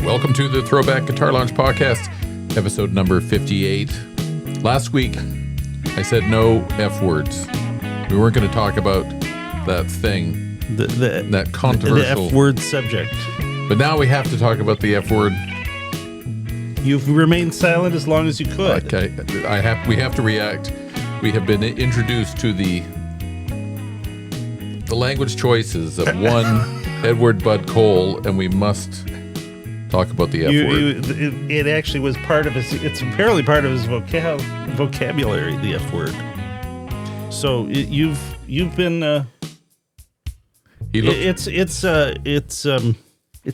Welcome to the ThroBak Guitar Lounge Podcast, episode number 58. Last week, I said no F words. We weren't going to talk about that thing, that controversial... The F word subject. But now we have to talk about the F word. You've remained silent as long as you could. Okay, we have to react. We have been introduced to the language choices of one Edward Bud Cole, and we must talk about the F word. It actually was part of his. It's apparently part of his vocabulary. The F word. So you've been. It's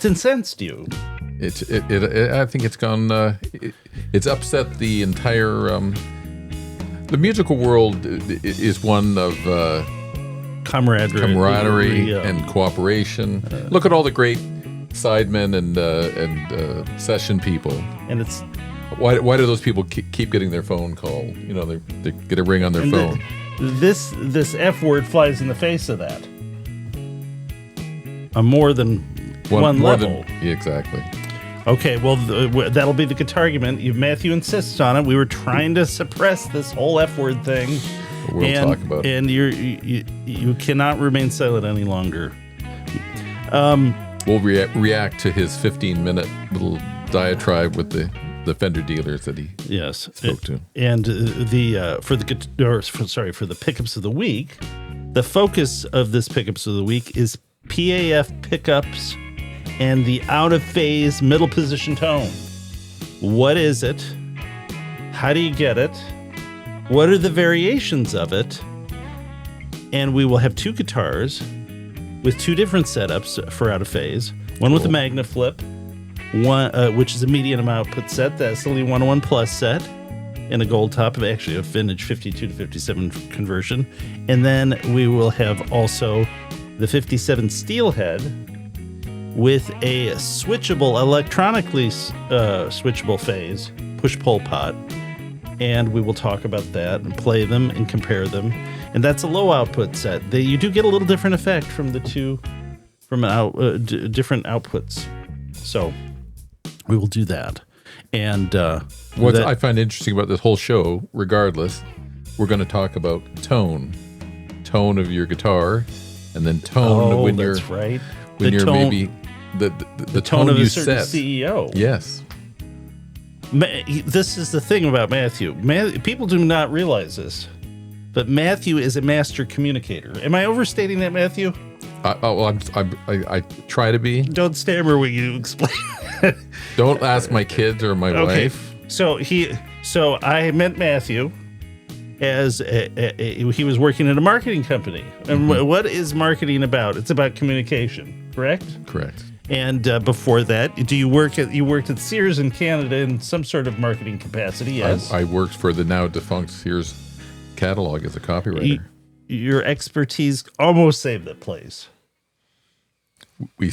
incensed you. I think it's gone. It's upset the entire. The musical world is one of camaraderie and cooperation. Look at all the great sidemen and session people. And it's why do those people keep getting their phone call? You know, they get a ring on their phone. This F word flies in the face of that. More than one level. Exactly. Okay, well, that'll be the Guitargument. Matthew insists on it. We were trying to suppress this whole F word thing. We'll talk about it. And you cannot remain silent any longer. We'll react to his 15-minute little diatribe with the Fender dealers that he spoke to. And for the pickups of the week, the focus of this pickups of the week is P.A.F. pickups and the out-of-phase middle position tone. What is it? How do you get it? What are the variations of it? And we will have two guitars with two different setups for out-of-phase. One with a Magna Flip, one which is a medium output set. That's the Lee 101 Plus set in a gold top, of actually a vintage 52 to 57 conversion. And then we will have also the 57 Steelhead with a switchable, electronically switchable phase, push-pull pot. And we will talk about that and play them and compare them. And that's a low output set. You do get a little different effect from the two, different outputs. So we will do that. And what I find interesting about this whole show, regardless, we're going to talk about tone of your guitar, and then tone when you're right. When you're tone, maybe the tone of you a certain set. CEO. Yes. This is the thing about Matthew. People do not realize this, but Matthew is a master communicator. Am I overstating that, Matthew? I try to be. Don't stammer when you explain. Don't ask my kids or my wife. So I met Matthew as he was working at a marketing company. And what is marketing about? It's about communication, correct? Correct. And before that, you worked at Sears in Canada in some sort of marketing capacity? Yes, I worked for the now defunct Sears catalog as a copywriter. Your expertise almost saved that place. We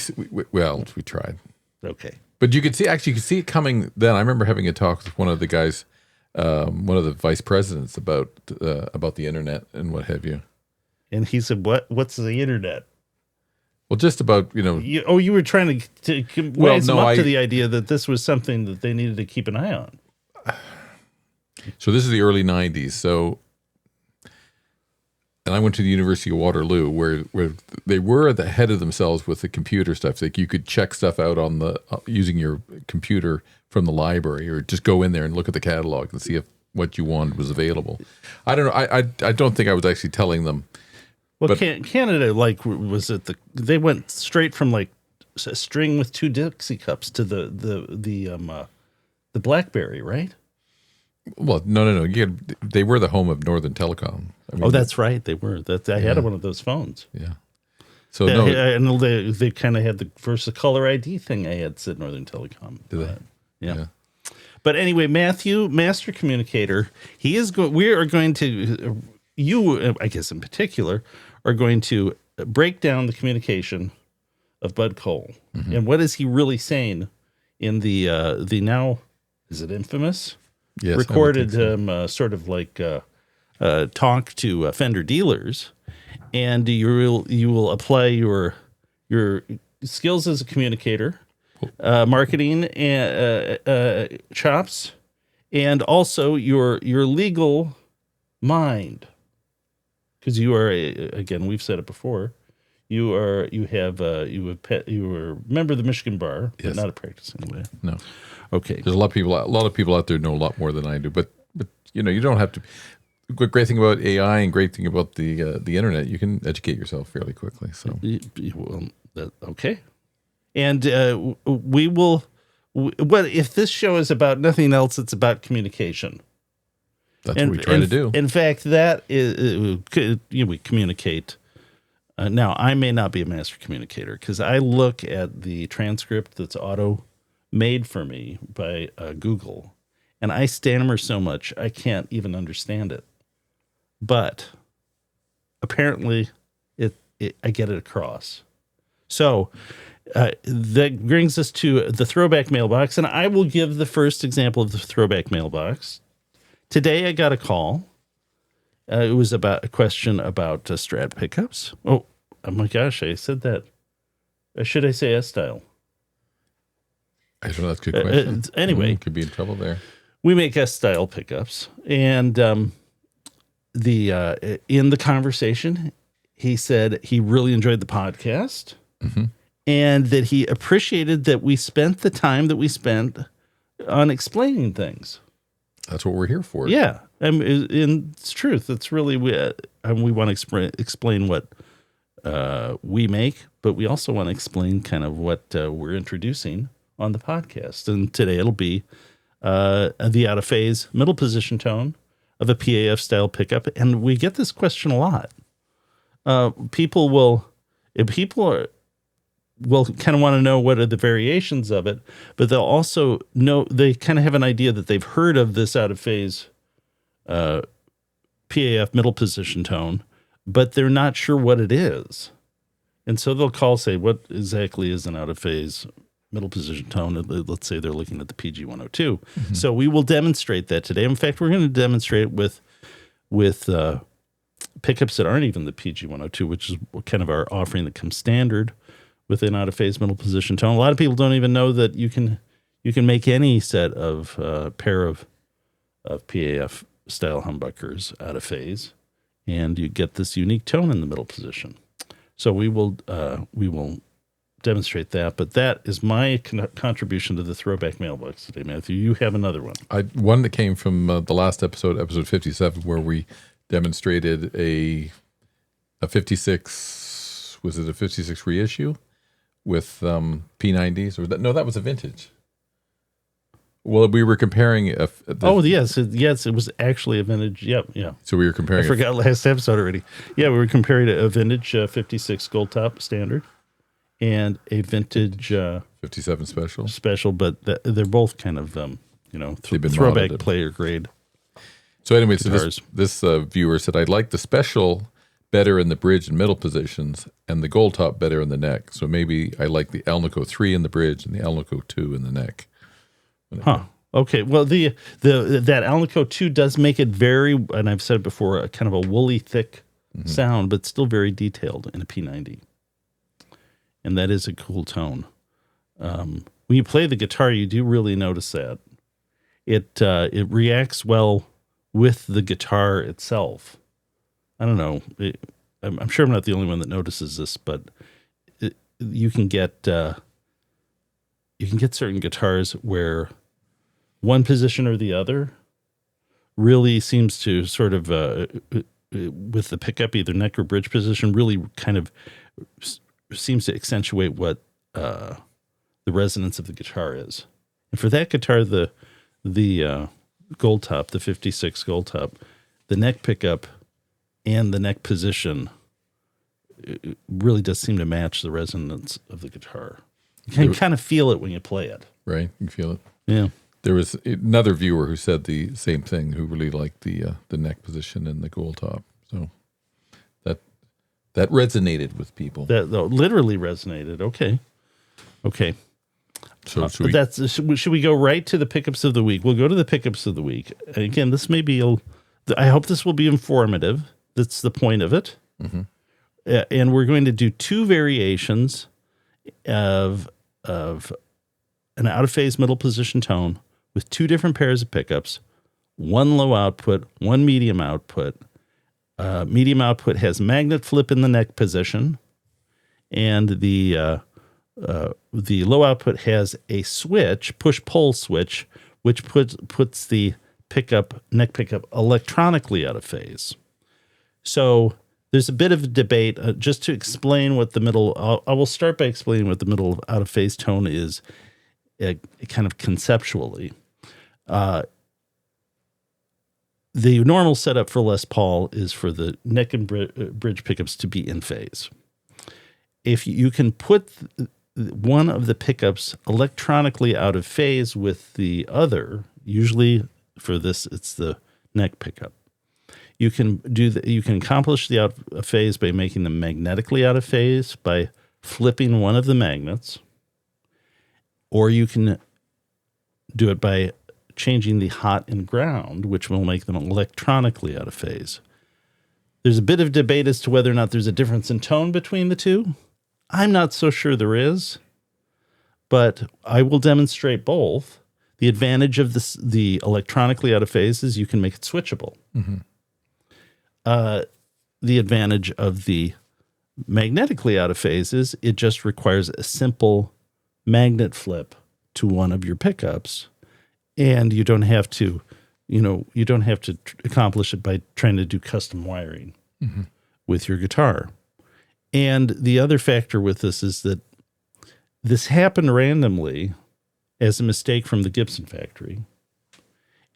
tried. Okay, but you could see it coming. Then I remember having a talk with one of the guys, one of the vice presidents about the internet and what have you. And he said, "What's the internet?" Well, just about, you were trying to raise them up to the idea that this was something that they needed to keep an eye on. So this is the early 90s. So, and I went to the University of Waterloo, where they were at the head of themselves with the computer stuff. Like you could check stuff out on using your computer from the library, or just go in there and look at the catalog and see if what you wanted was available. I don't know. I don't think I was actually telling them. Well, Canada, they went straight from a string with two Dixie cups to the BlackBerry, right? Well, no. They were the home of Northern Telecom. That's right, they were. I had one of those phones. Yeah. So and they kind of had the first color ID thing. I had said Northern Telecom. Did they? Yeah. But anyway, Matthew, master communicator, he is. We are going to. You, I guess in particular, are going to break down the communication of Bud Cole. Mm-hmm. And what is he really saying in the now, is it infamous? Yes, recorded sort of like talk to Fender dealers, and you will apply your skills as a communicator marketing and chops, and also your legal mind, because you are again, we've said it before. You were a member of the Michigan Bar, but not a practicing way. No. Okay. There's a lot of people out there know a lot more than I do, but you don't have to. The great thing about AI and great thing about the internet, you can educate yourself fairly quickly. So okay, and we will. What if this show is about nothing else? It's about communication. That's what we try to do. In fact, that is we communicate. Now, I may not be a master communicator because I look at the transcript that's auto made for me by Google, and I stammer so much I can't even understand it. But apparently, I get it across. So that brings us to the ThroBak Mailbox, and I will give the first example of the ThroBak Mailbox. Today, I got a call. It was about a question about Strat pickups. Oh my gosh, I said that. Should I say S-style? I don't know. That's a good question. Anyway. Could be in trouble there. We make S-style pickups. And in the conversation, he said he really enjoyed the podcast and that he appreciated that we spent the time that we spent on explaining things. That's what we're here for. Yeah. In truth, it's really, we want to explain what we make, but we also want to explain kind of what we're introducing on the podcast. And today it'll be the out of phase middle position tone of a P.A.F. style pickup. And we get this question a lot. People will kind of want to know what are the variations of it, but they'll also know, they kind of have an idea that they've heard of this out of phase P.A.F. middle position tone, but they're not sure what it is. And so they'll call, say, what exactly is an out of phase middle position tone? Let's say they're looking at the PG 102. Mm-hmm. So we will demonstrate that today. In fact, we're going to demonstrate it with pickups that aren't even the PG 102, which is kind of our offering that comes standard with an out of phase middle position tone. A lot of people don't even know that you can make any set of pair of P.A.F. style humbuckers out of phase, and you get this unique tone in the middle position. So we will demonstrate that, but that is my contribution to the ThroBak Mailbox today, Matthew. You have another one. One that came from the last episode 57, where we demonstrated a 56. Was it a 56 reissue with P90s? Or that was a vintage. Well, we were comparing. Yes, it was actually a vintage. Yep, yeah. So we were comparing. I forgot last episode already. Yeah, we were comparing a vintage 56 gold top standard and a vintage 57 special. Special, but they're both kind of ThroBak player grade. So anyway, this viewer said, "I like the special better in the bridge and middle positions, and the gold top better in the neck. So maybe I like the Alnico 3 in the bridge and the Alnico 2 in the neck." Huh. Okay. Well, that Alnico 2 does make it very, and I've said it before, kind of a woolly, thick sound, but still very detailed in a P90. And that is a cool tone. When you play the guitar, you do really notice that. It reacts well with the guitar itself. I don't know. I'm sure I'm not the only one that notices this, but you can get certain guitars where one position or the other really seems to sort of, with the pickup, either neck or bridge position, really kind of seems to accentuate what the resonance of the guitar is. And for that guitar, the gold top, the 56 gold top, the neck pickup and the neck position, it really does seem to match the resonance of the guitar. You can kind of feel it when you play it. Right, you can feel it. Yeah. There was another viewer who said the same thing, who really liked the neck position and the gold top. So that resonated with people. That literally resonated. Okay. So should we go right to the pickups of the week? We'll go to the pickups of the week. Again, this may be. I hope this will be informative. That's the point of it. Mm-hmm. And we're going to do two variations of an out-of-phase middle position tone with two different pairs of pickups, one low output, one medium output. Medium output has magnet flip in the neck position, and the low output has a switch, push-pull switch, which puts the neck pickup electronically out of phase. So there's a bit of a debate. Just to explain what the middle, I will start by explaining what the middle out of phase tone is, kind of conceptually. The normal setup for Les Paul is for the neck and bridge pickups to be in phase. If you can put one of the pickups electronically out of phase with the other, usually for this it's the neck pickup, you can accomplish the out of phase by making them magnetically out of phase by flipping one of the magnets, or you can do it by changing the hot and ground, which will make them electronically out of phase. There's a bit of debate as to whether or not there's a difference in tone between the two. I'm not so sure there is, but I will demonstrate both. The advantage of the electronically out of phase is you can make it switchable. Mm-hmm. The advantage of the magnetically out of phase is it just requires a simple magnet flip to one of your pickups, and you don't have to accomplish it by trying to do custom wiring with your guitar. And the other factor with this is that this happened randomly as a mistake from the Gibson factory.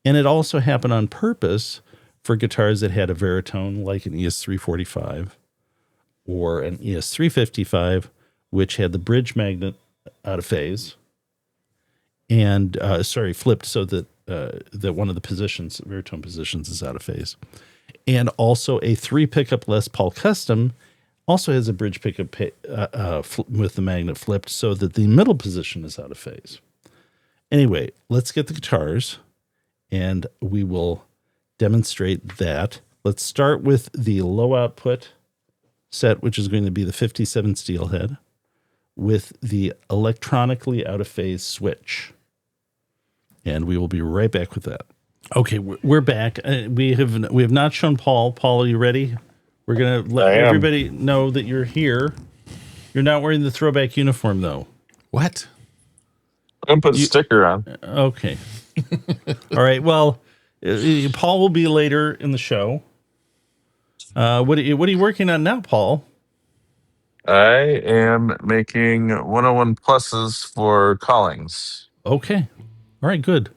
And it also happened on purpose for guitars that had a Veritone, like an ES345 or an ES355, which had the bridge magnet out of phase and flipped so that one of the positions, Veritone positions, is out of phase. And also a 3-pickup Les Paul Custom also has a bridge pickup with the magnet flipped so that the middle position is out of phase. Anyway, let's get the guitars and we will demonstrate that. Let's start with the low output set, which is going to be the 57 Steelhead with the electronically out of phase switch. And we will be right back with that. Okay, we're back. We have not shown Paul. Paul, are you ready? We're going to let everybody know that you're here. You're not wearing the ThroBak uniform, though. What? I'm going to put a sticker on. Okay. All right. Well, Paul will be later in the show. What are you working on now, Paul? I am making 101 pluses for callings. Okay. All right, good.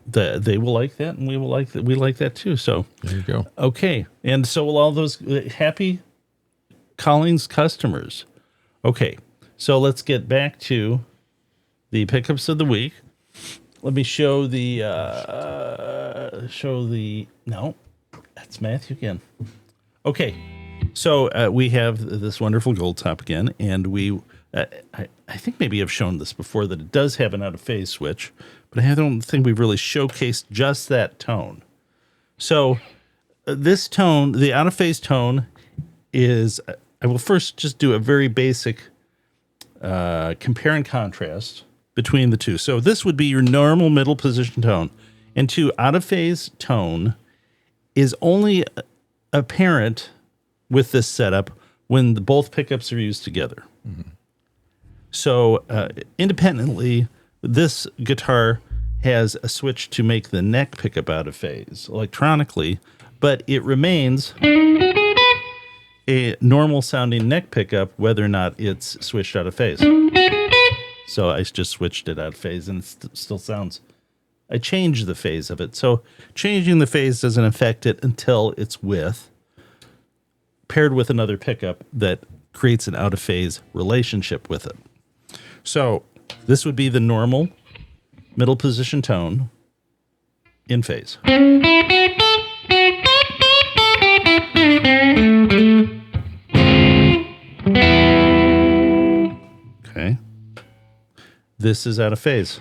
They will like that, and we will like that. We like that too. So there you go. Okay, and so will all those happy Collings customers. Okay, so let's get back to the pickups of the week. Let me show the no, that's Matthew again. Okay, so we have this wonderful gold top again, and we. I think maybe I've shown this before that it does have an out of phase switch, but I don't think we've really showcased just that tone. So this tone, the out of phase tone, is, I will first just do a very basic compare and contrast between the two. So this would be your normal middle position tone, and out of phase tone is only apparent with this setup when both pickups are used together. Mm-hmm. So independently, this guitar has a switch to make the neck pickup out of phase electronically, but it remains a normal sounding neck pickup whether or not it's switched out of phase. So I just switched it out of phase and it still sounds. I changed the phase of it. So changing the phase doesn't affect it until it's paired with another pickup that creates an out of phase relationship with it. So this would be the normal middle position tone in phase. Okay. This is out of phase.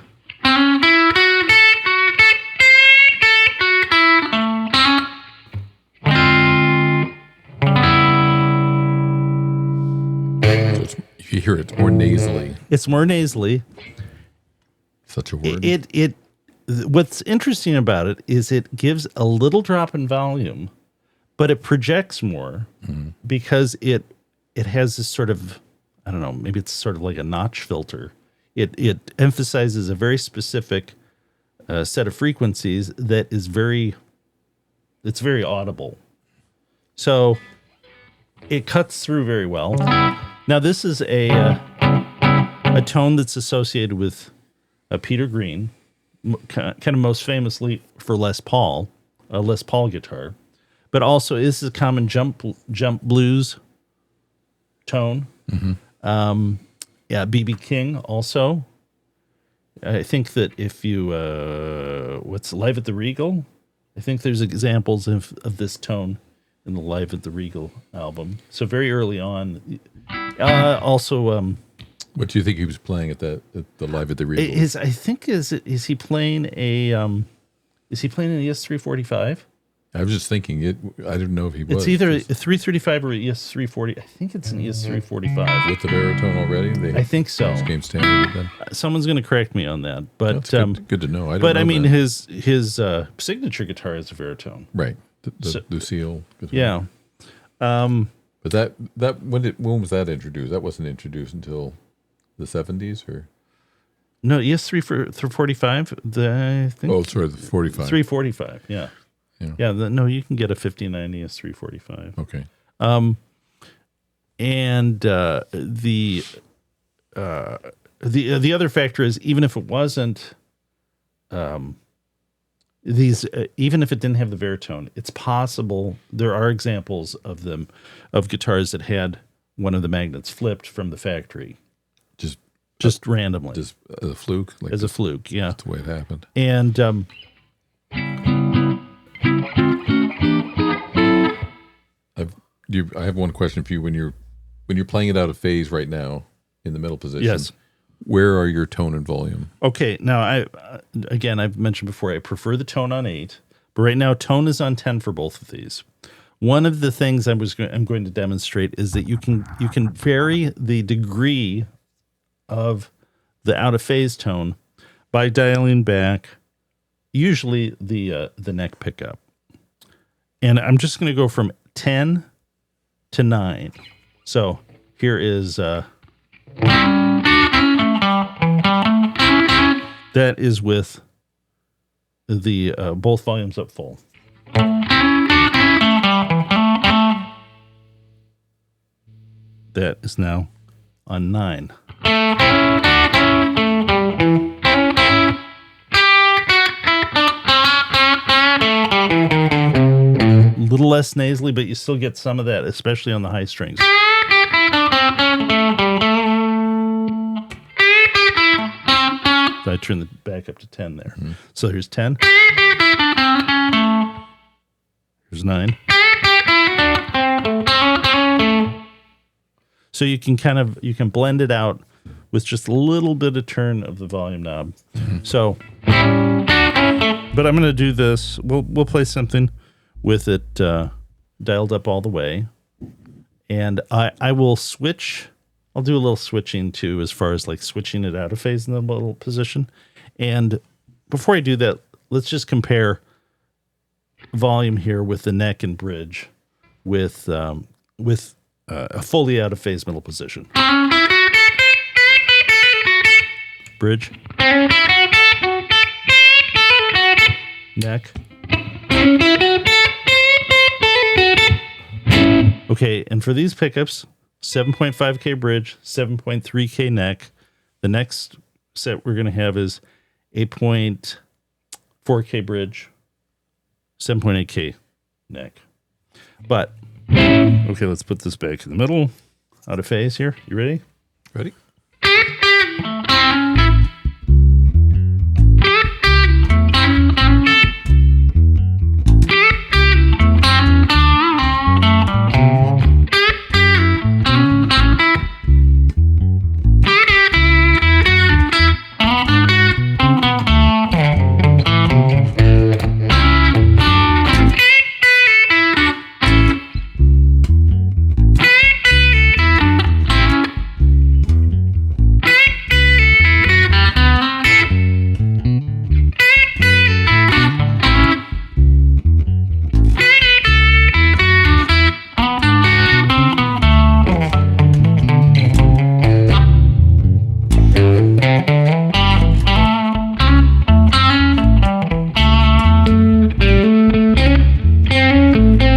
You hear it's more nasally. It's more nasally. Such a word. What's interesting about it is it gives a little drop in volume, but it projects more because it has this sort of, I don't know, maybe it's sort of like a notch filter. It emphasizes a very specific set of frequencies that is very audible. So it cuts through very well. Now this is a tone that's associated with Peter Green, kind of most famously for Les Paul, a Les Paul guitar, but also this is a common jump blues tone. B.B. King also. I think that if you what's Live at the Regal, I think there's examples of this tone in the Live at the Regal album. So very early on. Also. What do you think he was playing at the Live at the Regal? Is he playing a ES345? I was just thinking it. I didn't know if he was. It's either a 335 or ES340. I think it's an ES345 with the baritone already. I think so. This game's standard then. Someone's going to correct me on that, but that's good to know. I mean, his signature guitar is a baritone, right? The Lucille guitar. Yeah. But that when was that introduced? That wasn't introduced until the 70s, or no? ES345. I think. Oh, sorry, the 45. 345. Yeah. Yeah, no, you can get a 59 ES345. Okay. And the other factor is, even if it wasn't even if it didn't have the baritone, it's possible there are examples of guitars that had one of the magnets flipped from the factory, just randomly, just as a fluke. As a fluke, yeah, that's the way it happened. And I have one question for you. When you're playing it out of phase right now in the middle position, yes, where are your tone and volume? Okay, now I've mentioned before I prefer the tone on 8, but right now tone is on 10 for both of these. One of the things I'm going to demonstrate is that you can vary the degree of the out of phase tone by dialing back usually the neck pickup. And I'm just going to go from 10 to 9. So here is that is with the both volumes up full. That is now on 9. A little less nasally, but you still get some of that, especially on the high strings. So I turn the back up to 10 there. Mm-hmm. So here's 10. Here's 9. So you can blend it out with just a little bit of turn of the volume knob. Mm-hmm. So, but I'm going to do this. We'll play something with it dialed up all the way, and I will switch. I'll do a little switching too, as far as like switching it out of phase in the middle position. And before I do that, let's just compare volume here with the neck and bridge with a fully out of phase middle position. Bridge, neck. Okay, and for these pickups, 7.5K bridge, 7.3K neck. The next set we're going to have is 8.4K bridge, 7.8K neck. But, okay, let's put this back in the middle, out of phase here. You ready? Ready.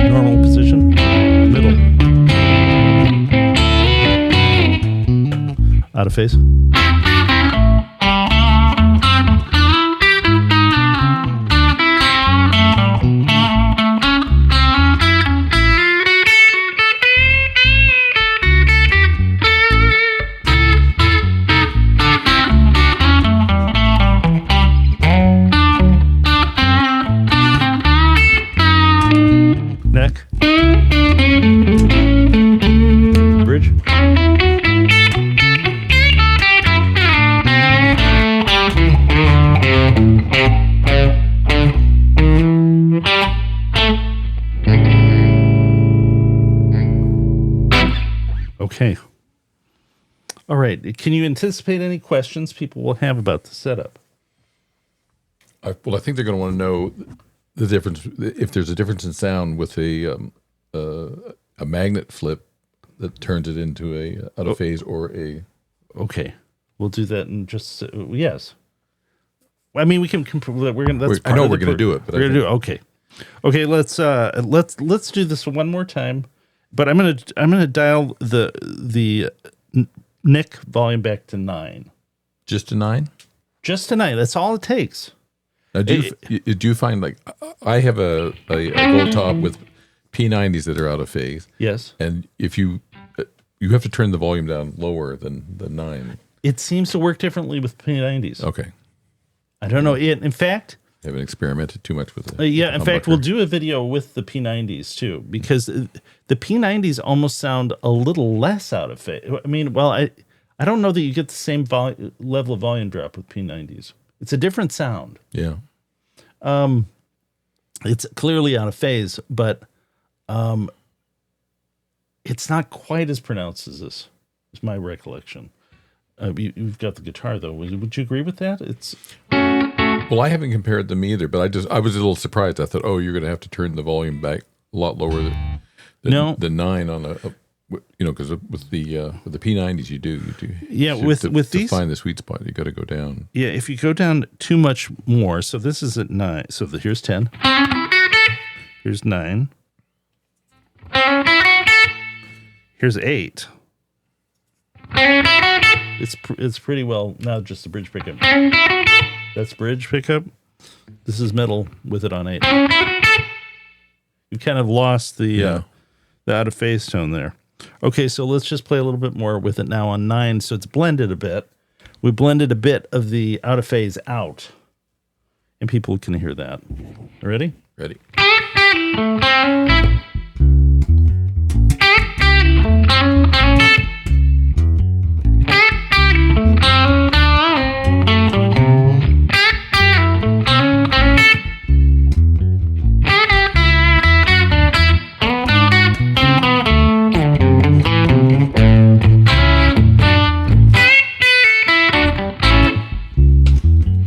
Normal position. Middle. Out of phase. Neck. Bridge. Okay. All right. Can you anticipate any questions people will have about the setup? I think they're going to want to know the difference, if there's a difference in sound with a magnet flip that turns it into a out of phase or a. Okay, we'll do that in just yes. I mean, we can. We're gonna. That's I know we're going to do it, but we're gonna do it. Okay, okay. Let's do this one more time. But I'm gonna dial the neck volume back to 9. Just a 9. Just to 9. That's all it takes. Now, do you find, like, I have a gold top with P90s that are out of phase. Yes. And if you have to turn the volume down lower than the 9. It seems to work differently with P90s. Okay. I don't know. In fact, I haven't experimented too much with it. in fact, we'll do a video with the P90s too, because the P90s almost sound a little less out of phase. I mean, well, I don't know that you get the same level of volume drop with P90s. It's a different sound. Yeah. It's clearly out of phase, but it's not quite as pronounced as this. Is my recollection. You've got the guitar though. Would you agree with that? It's. Well, I haven't compared them either, but I was a little surprised. I thought, oh, you're going to have to turn the volume back a lot lower than 9 on because with the P90s you do. Yeah, with these, to find the sweet spot, you got to go down. Yeah, if you go down too much more, so this is at 9. So here's 10. Here's 9. Here's 8. It's pretty well now just the bridge pickup. That's bridge pickup. This is middle with it on 8. You kind of lost the out of phase tone there. Okay, so let's just play a little bit more with it now on 9. So it's blended a bit. We blended a bit of the out of phase out, and people can hear that. Ready? Ready.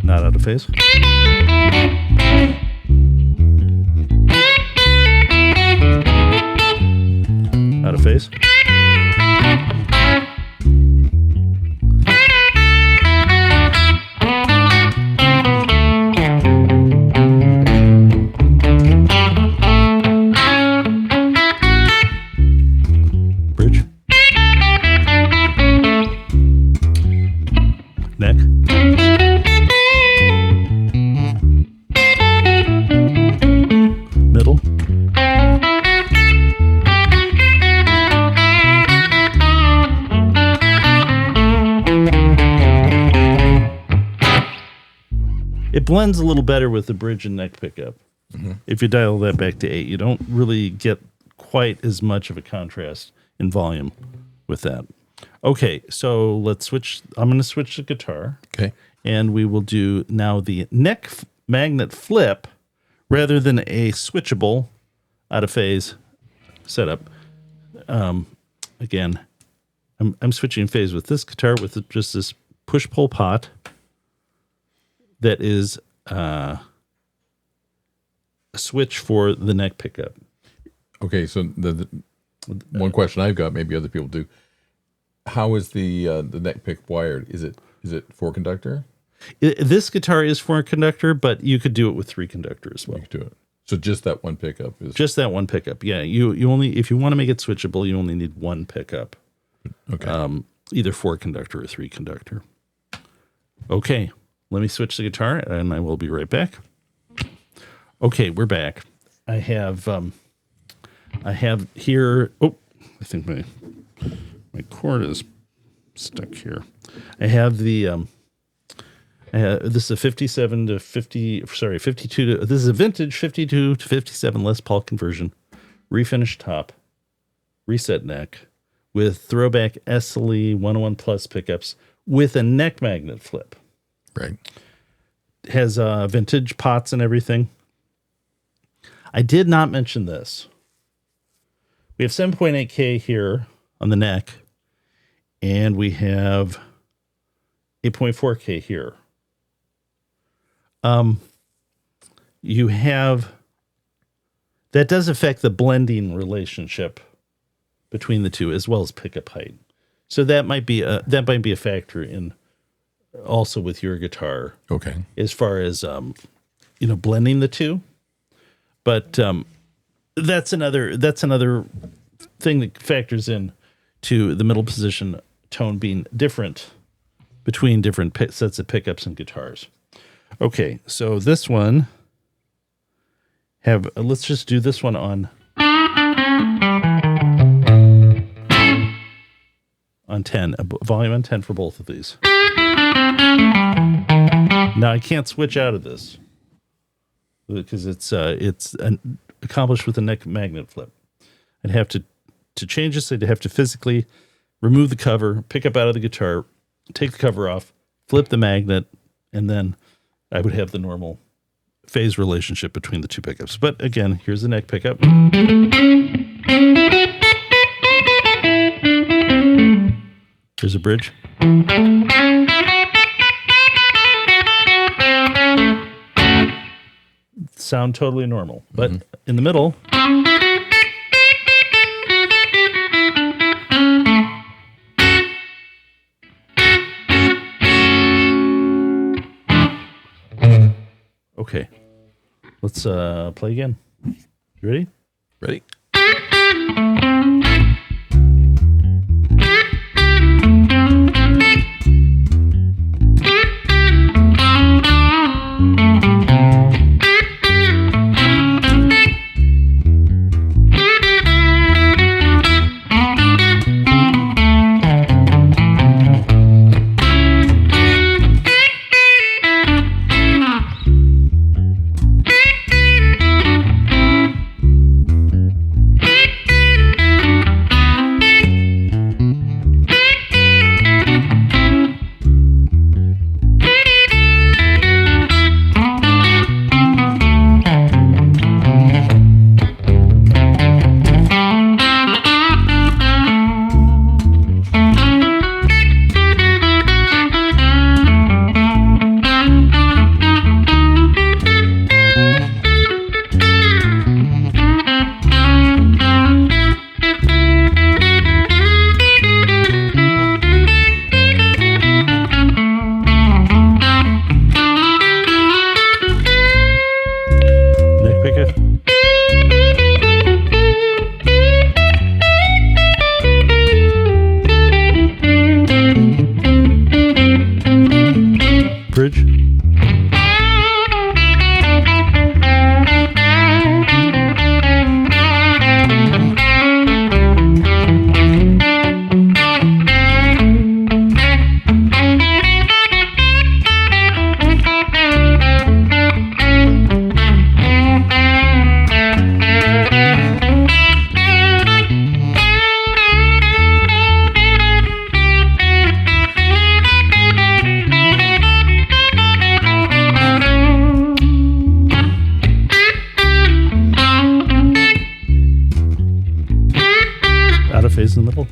Not out of phase. Out of phase. Bridge. Neck. Middle. It blends a little better with the bridge and neck pickup. Mm-hmm. If you dial that back to 8, you don't really get quite as much of a contrast in volume with that. Okay, so let's switch. I'm going to switch the guitar. Okay. And we will do now the neck magnet flip rather than a switchable out of phase setup. Again, I'm switching phase with this guitar with just this push-pull pot that is a switch for the neck pickup. Okay, so the one question I've got, maybe other people do. How is the neck pick wired? Is it Is it 4-conductor? This guitar is 4-conductor, but you could do it with 3-conductor as well. You could do it. So just that one pickup is just that one pickup. Yeah, you only, if you want to make it switchable, you only need one pickup. okay. Either 4-conductor or 3-conductor. Okay, let me switch the guitar, and I will be right back. Okay, we're back. I have here. Oh, I think my cord is stuck here. I have the. This is a 57 to 50. Sorry, 52 to. This is a vintage 52 to 57 Les Paul conversion, refinished top, reset neck, with ThroBak SLE 101 Plus pickups with a neck magnet flip. Right. It has vintage pots and everything. I did not mention this. We have 7.8K here on the neck, and we have 8.4K here. You have, that does affect the blending relationship between the two, as well as pickup height. So that might be a factor in also with your guitar. Okay. As far as blending the two. But that's another thing that factors in to the middle position tone being different between different sets of pickups and guitars. Okay, so this one let's just do this one on 10, volume on 10 for both of these. Now I can't switch out of this because it's accomplished with a neck magnet flip. I'd have to change this. I'd have to physically remove the cover, pick up out of the guitar, take the cover off, flip the magnet, and then I would have the normal phase relationship between the two pickups. But again, here's the neck pickup. Here's a bridge. Sound totally normal. But in the middle, okay. Let's play again. You ready? Ready? Phase in the middle.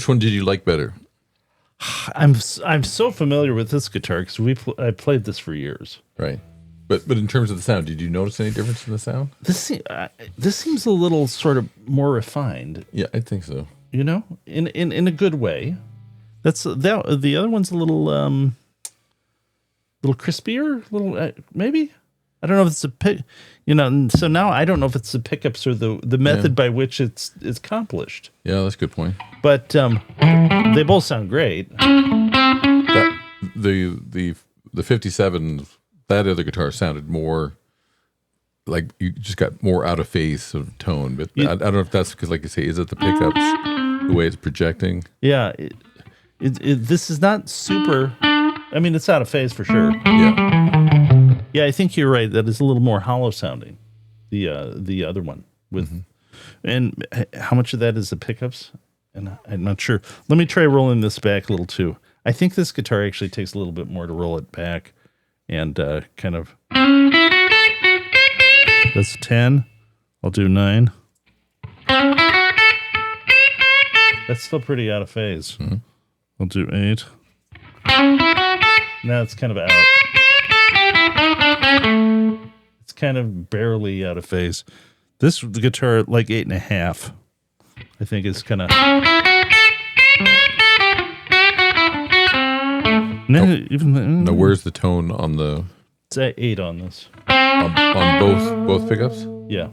Which one did you like better? I'm so familiar with this guitar because I played this for years. Right. But in terms of the sound, did you notice any difference in the sound? This seems a little sort of more refined. Yeah, I think so. You know, in a good way. The other one's a little crispier, little maybe. I don't know if it's a pick. You know, so now I don't know if it's the pickups or the method by which it's accomplished. Yeah, that's a good point. But they both sound great. The 57, that other guitar sounded more like you just got more out of phase sort of tone. But I don't know if that's because, like you say, is it the pickups, the way it's projecting? Yeah, this is not super. I mean, it's out of phase for sure. Yeah, I think you're right. That is a little more hollow sounding. The other one with, and how much of that is the pickups? And I'm not sure. Let me try rolling this back a little too. I think this guitar actually takes a little bit more to roll it back, and kind of. That's 10. I'll do 9. That's still pretty out of phase. I'll do 8. Now it's kind of out. It's kind of barely out of phase. This guitar, like 8.5, I think is kind of. No, where's the tone on the? It's at 8 on this. On both pickups. Yeah.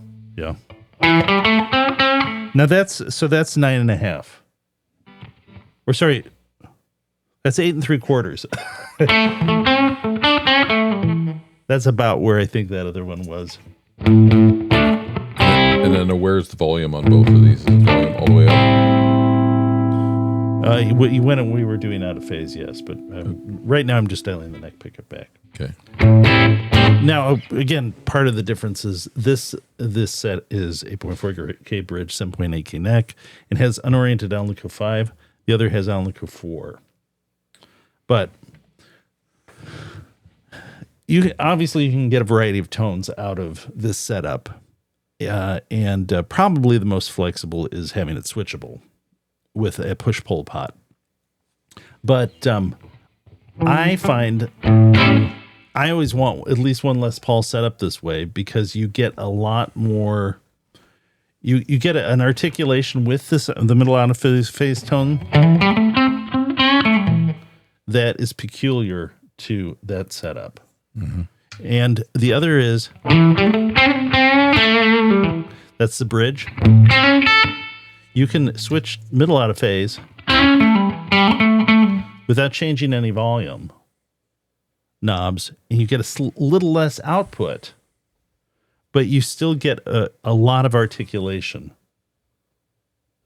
Now that's 9.5. Or sorry, that's 8 3/4. That's about where I think that other one was. And then where's the volume on both of these? Is the volume all the way up? You went and we were doing out of phase, yes, but right now I'm just dialing the neck pickup back. Okay. Now, again, part of the difference is this set is 8.4K bridge, 7.8K neck, and has unoriented Alnico 5. The other has Alnico 4. But you can get a variety of tones out of this setup, and probably the most flexible is having it switchable with a push-pull pot. But I find I always want at least one Les Paul setup this way because you get a lot more. You get an articulation with the middle out of phase tone that is peculiar to that setup. And the other is that's the bridge. You can switch middle out of phase without changing any volume knobs, and you get a little less output, but you still get a lot of articulation.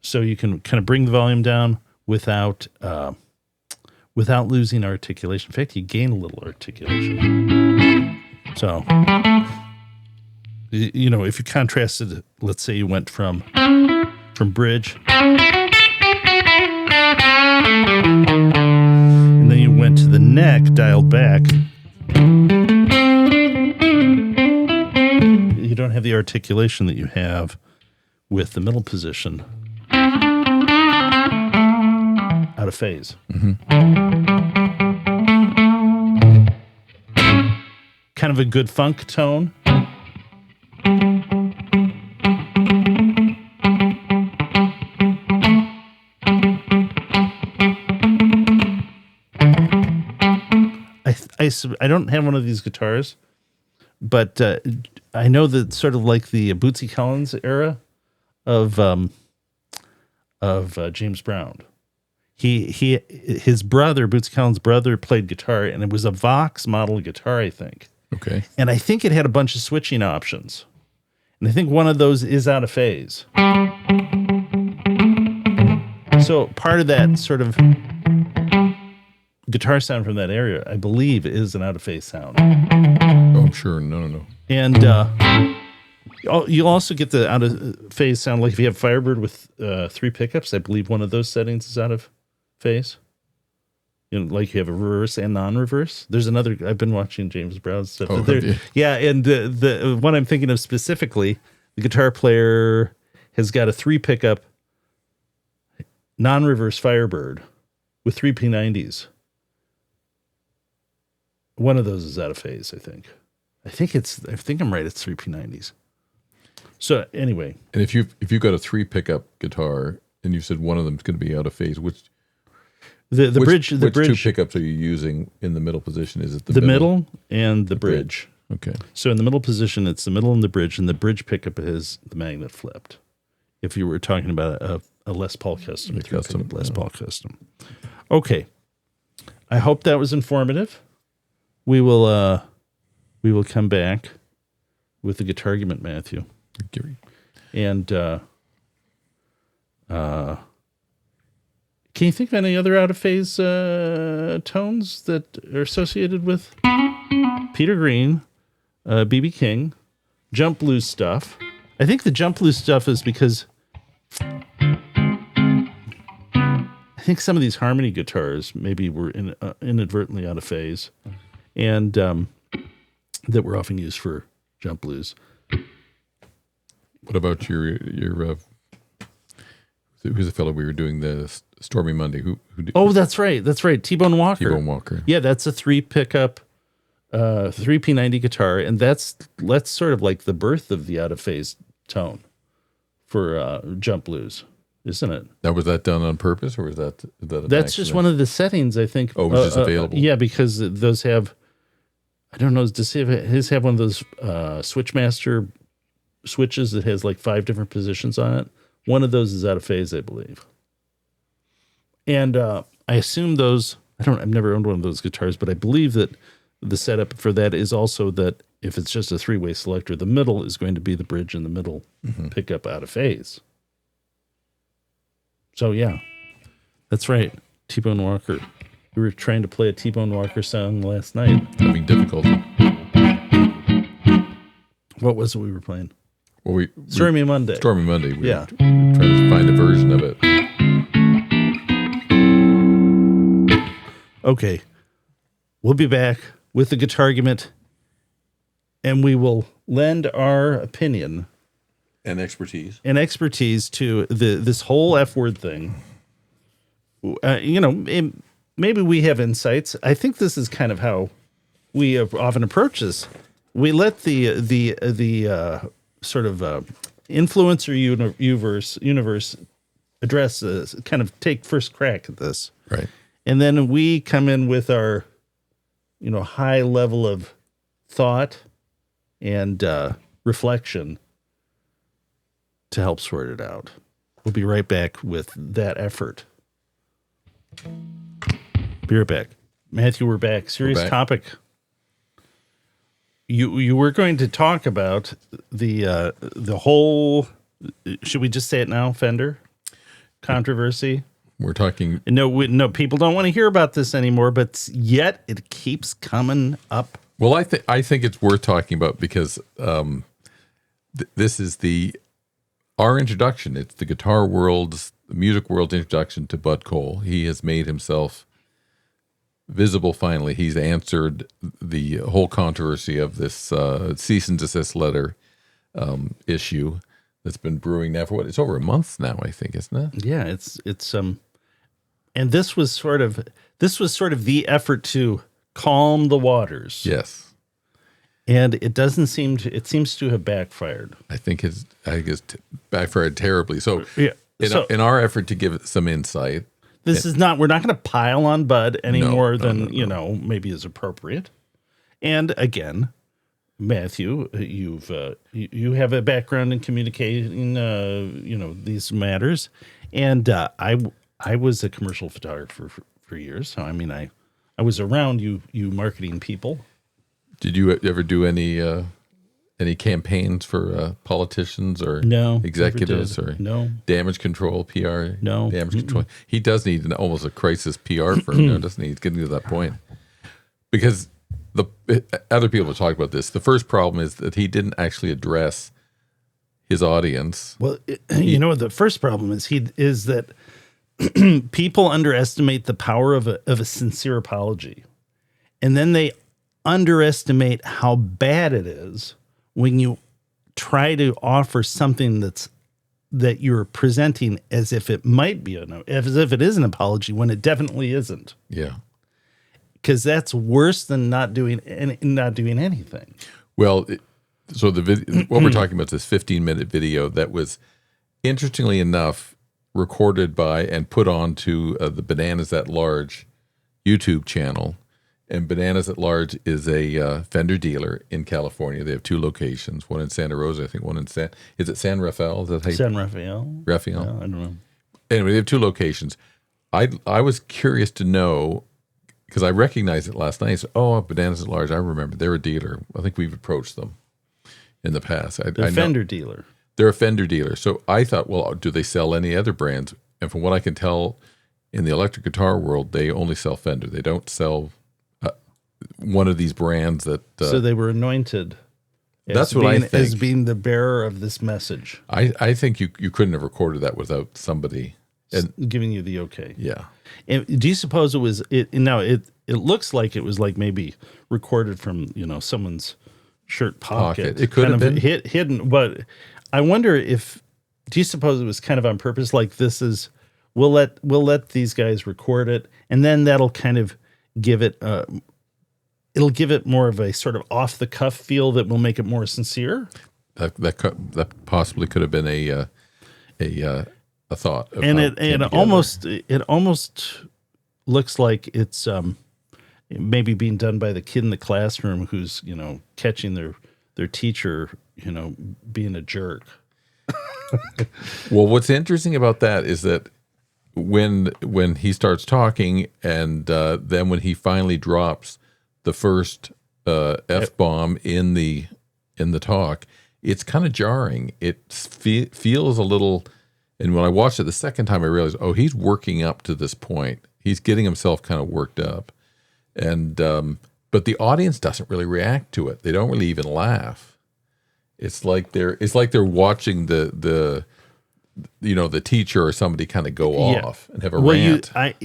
So you can kind of bring the volume down without losing articulation. In fact, you gain a little articulation. So, you know, if you contrasted, let's say you went from bridge, and then you went to the neck, dialed back, you don't have the articulation that you have with the middle position out of phase. Kind of a good funk tone. I don't have one of these guitars, but I know that sort of like the Bootsy Collins era of James Brown. His brother, Bootsy Collins' brother, played guitar, and it was a Vox model guitar, I think. Okay. And I think it had a bunch of switching options, and I think one of those is out of phase. So part of that sort of guitar sound from that area, I believe, is an out of phase sound. Oh, I'm sure. No. And you'll also get the out of phase sound, like if you have Firebird with 3 pickups, I believe one of those settings is out of phase. You know, like you have a reverse and non-reverse. There's another. I've been watching James Brown's stuff. Oh, yeah, and the one I'm thinking of specifically, the guitar player has got a 3 pickup non-reverse Firebird with 3 P90s. One of those is out of phase, I think. I think I'm right. It's 3 P90s. So anyway, And if you've got a 3 pickup guitar and you said one of them's going to be out of phase, which bridge 2 pickups are you using in the middle position? Is it the middle and the bridge. Okay. So in the middle position, it's the middle and the bridge pickup is the magnet flipped. If you were talking about a Les Paul custom, A custom, Les Paul custom. Okay. I hope that was informative. We will come back with the Guitargument, Matthew. And can you think of any other out of phase tones that are associated with Peter Green, BB King, jump blues stuff? I think the jump blues stuff is because I think some of these harmony guitars maybe were inadvertently out of phase, and that were often used for jump blues. What about your who's the fellow we were doing the Stormy Monday? Who did, Oh, that's right. T-Bone Walker. T-Bone Walker. Yeah, that's a 3 pickup, 3 P90 guitar, and that's sort of like the birth of the out of phase tone for jump blues, isn't it? Now, was that done on purpose, or is that That's just one of the settings, I think. Oh, it was just available. Yeah, because those have, I don't know, does his have one of those Switchmaster switches that has like 5 different positions on it? One of those is out of phase, I believe. And I assume those, I've never owned one of those guitars, but I believe that the setup for that is also that if it's just a 3-way selector, the middle is going to be the bridge in the middle pickup out of phase. So yeah, that's right. T-Bone Walker. We were trying to play a T-Bone Walker song last night. Having difficulty. What was it we were playing? Well, Stormy Monday. Stormy Monday. We Yeah. were trying to find a version of it. Okay. We'll be back with the Guitargument, and we will lend our opinion And expertise. to this whole F word thing. Maybe we have insights. I think this is kind of how we often approach this. We let the sort of influencer universe address kind of take first crack at this, Right. and then we come in with our high level of thought and reflection to help sort it out. We'll be right back with that effort. Be right back. Matthew, we're back. Serious back. topic. You were going to talk about the whole, should we just say it now, Fender controversy? We're talking. No, people don't want to hear about this anymore, but yet it keeps coming up. Well, I think it's worth talking about because this is our introduction. It's the guitar world's, the music world's introduction to Bud Cole. He has made himself visible finally. He's answered the whole controversy of this cease and desist letter issue that's been brewing now for it's over a month now, I think, isn't it? Yeah, it's and this was sort of the effort to calm the waters. Yes. And it seems to have backfired. I think it's backfired terribly. So, Yeah. in our effort to give it some insight, We're not going to pile on Bud any more than, no. Maybe is appropriate. And again, Matthew, you have a background in communicating, these matters. And I was a commercial photographer for years. So, I mean, I was around you marketing people. did you ever do any campaigns for politicians or executives or damage control, PR? No. Damage control. He does need almost a crisis PR firm now, doesn't he? He's getting to that point. Because the other people have talked about this. The first problem is that he didn't actually address his audience. Well, the first problem is that people underestimate the power of a sincere apology. And then they underestimate how bad it is when you try to offer something that's that you're presenting as if it might be as if it is an apology when it definitely isn't. Yeah. Because that's worse than not doing anything. Well, so what we're talking about is this 15-minute video that was, interestingly enough, recorded by and put onto the Bananas at Large YouTube channel. And Bananas at Large is a Fender dealer in California. They have 2 locations, one in Santa Rosa, I think one in is it San Rafael? Is that how San Rafael? Rafael? Yeah, I don't know. Anyway, they have 2 locations. I was curious to know, because I recognized it last night. I said, oh, Bananas at Large, I remember. They're a dealer. I think we've approached them in the past. They're a Fender dealer. They're a Fender dealer. So I thought, well, do they sell any other brands? And from what I can tell, in the electric guitar world, they only sell Fender. They don't sell one of these brands that... so they were anointed that's what I think. As being the bearer of this message. I think you couldn't have recorded that without somebody... giving you the okay. Yeah. And do you suppose it was... It looks like it was like maybe recorded from, someone's shirt pocket. It could have been. Hidden. But I wonder if... Do you suppose it was kind of on purpose? Like this is... We'll let these guys record it, and then that'll kind of give it... it'll give it more of a sort of off the cuff feel that will make it more sincere. That possibly could have been a thought. And it almost looks like it's maybe being done by the kid in the classroom who's catching their teacher being a jerk. Well, what's interesting about that is that when he starts talking and then when he finally drops the first F-bomb in the talk, it's kind of jarring. It feels a little, and when I watched it the second time, I realized, oh, he's working up to this point. He's getting himself kind of worked up, and but the audience doesn't really react to it. They don't really even laugh. It's like they're watching the teacher or somebody kind of go off and have a rant. I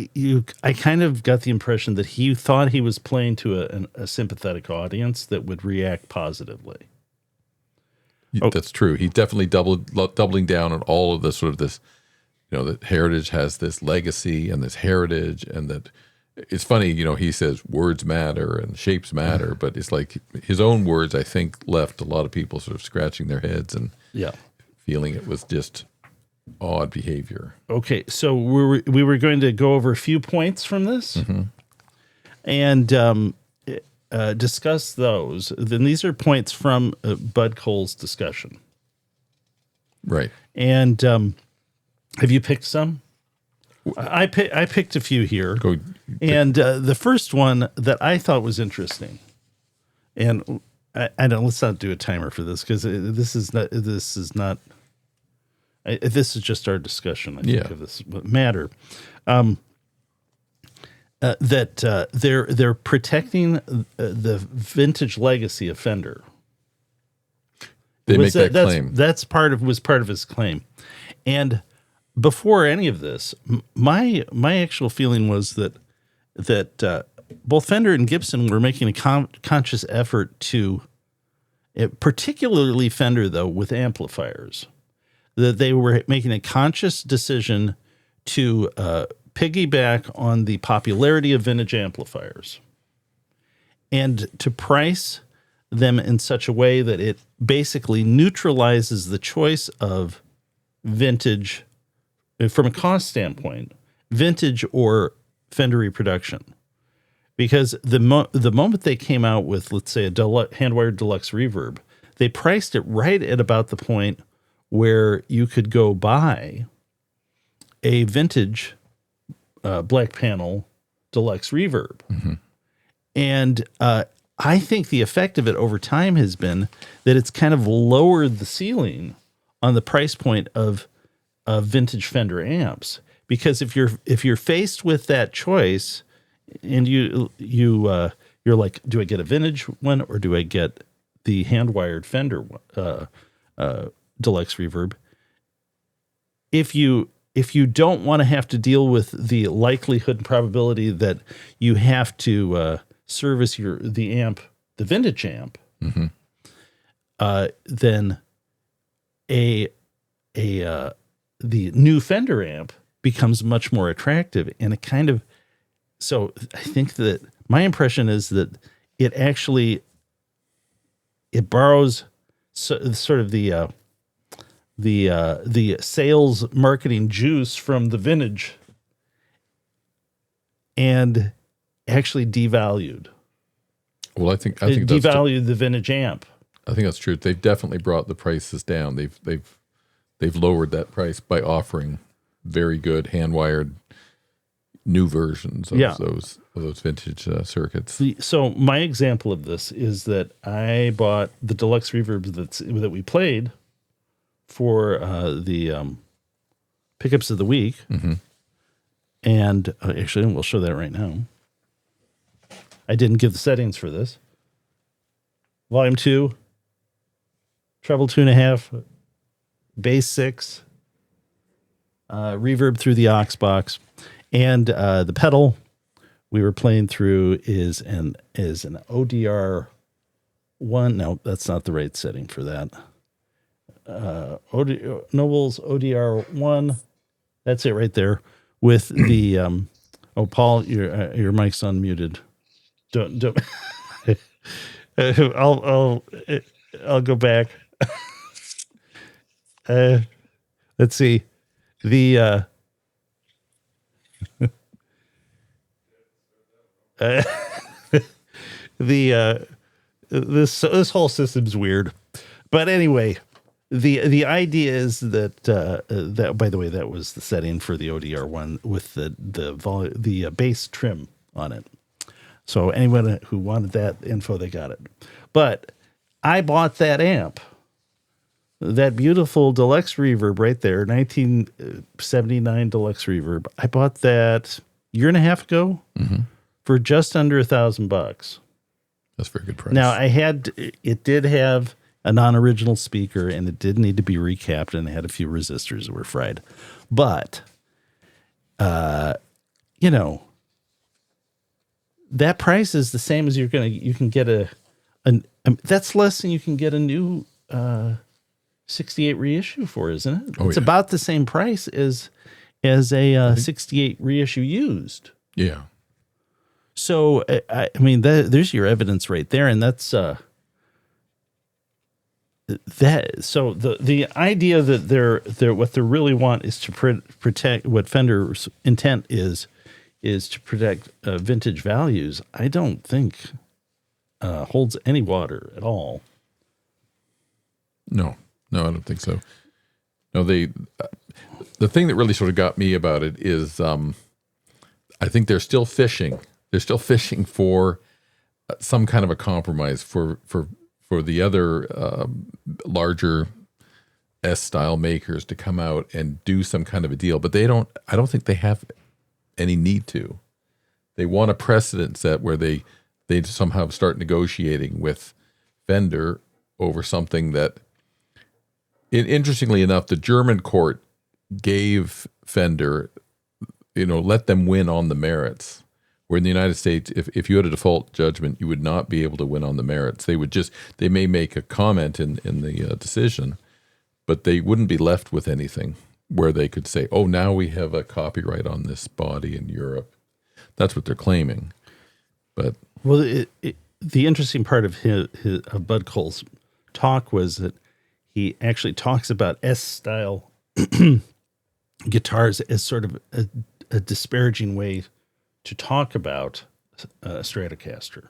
kind of got the impression that he thought he was playing to a sympathetic audience that would react positively. That's true. He's definitely doubling down on all of this sort of this, that heritage has this legacy and this heritage, and that it's funny, he says words matter and shapes matter, but it's like his own words, I think, left a lot of people sort of scratching their heads and feeling it was just odd behavior. Okay, so we were going to go over a few points from this and discuss those. Then these are points from Bud Cole's discussion. Right. And have you picked some? I picked a few here. And the first one that I thought was interesting, and I don't, let's not do a timer for this because this is just our discussion, I think, of this matter. That they're protecting the vintage legacy of Fender. They make that claim. Was part of his claim. And before any of this, my actual feeling was that both Fender and Gibson were making a conscious effort to, particularly Fender though, with amplifiers, that they were making a conscious decision to piggyback on the popularity of vintage amplifiers and to price them in such a way that it basically neutralizes the choice of vintage from a cost standpoint, vintage or Fender reproduction. Because the moment they came out with, let's say, a hand-wired Deluxe reverb, they priced it right at about the point where you could go buy a vintage black panel Deluxe reverb. Mm-hmm. And I think the effect of it over time has been that it's kind of lowered the ceiling on the price point of vintage Fender amps. Because if you're faced with that choice and you're like, do I get a vintage one or do I get the hand-wired Fender Deluxe reverb? If you don't want to have to deal with the likelihood and probability that you have to service the vintage amp, mm-hmm. Then a the new Fender amp becomes much more attractive, and it kind of. So I think that my impression is that it borrows sort of the sales marketing juice from the vintage, and actually devalued. Well, I think that's devalued the vintage amp. I think that's true. They've definitely brought the prices down. They've lowered that price by offering very good hand wired new versions of those vintage circuits. So my example of this is that I bought the Deluxe Reverb that we played for the pickups of the week, and actually we'll show that right now. I didn't give the settings for this. Volume 2, treble 2.5, bass 6, reverb through the aux box. And the pedal we were playing through is an ODR 1. No, that's not the right setting for that. Nobels ODR 1. That's it right there. With the Paul, your mic's unmuted. Don't. I'll go back. Let's see. This whole system's weird, but anyway, the idea is that by the way, that was the setting for the ODR one with the bass trim on it. So anyone who wanted that info, they got it. But I bought that amp, that beautiful Deluxe Reverb right there, 1979 Deluxe Reverb. I bought that a year and a half ago for just under $1,000. That's a very good price. Now it did have a non-original speaker, and it did need to be recapped, and it had a few resistors that were fried. But, that price is the same as you can get that's less than you can get a new 68 reissue for, isn't it? It's about the same price as a 68 reissue used. Yeah. So I mean, there's your evidence right there, and that's that. So the idea that they're what they really want is to protect what Fender's intent is to protect vintage values. I don't think holds any water at all. No, I don't think so. No, the thing that really sort of got me about it is I think they're still fishing. They're still fishing for some kind of a compromise for the other larger S-style makers to come out and do some kind of a deal. But I don't think they have any need to. They want a precedent set where they somehow start negotiating with Fender over something that, interestingly enough, the German court gave Fender, let them win on the merits. Where in the United States, if you had a default judgment, you would not be able to win on the merits. They may make a comment in the decision, but they wouldn't be left with anything where they could say, oh, now we have a copyright on this body in Europe. That's what they're claiming. But the interesting part of of Bud Cole's talk was that he actually talks about S-style guitars as sort of a disparaging way to talk about a Stratocaster.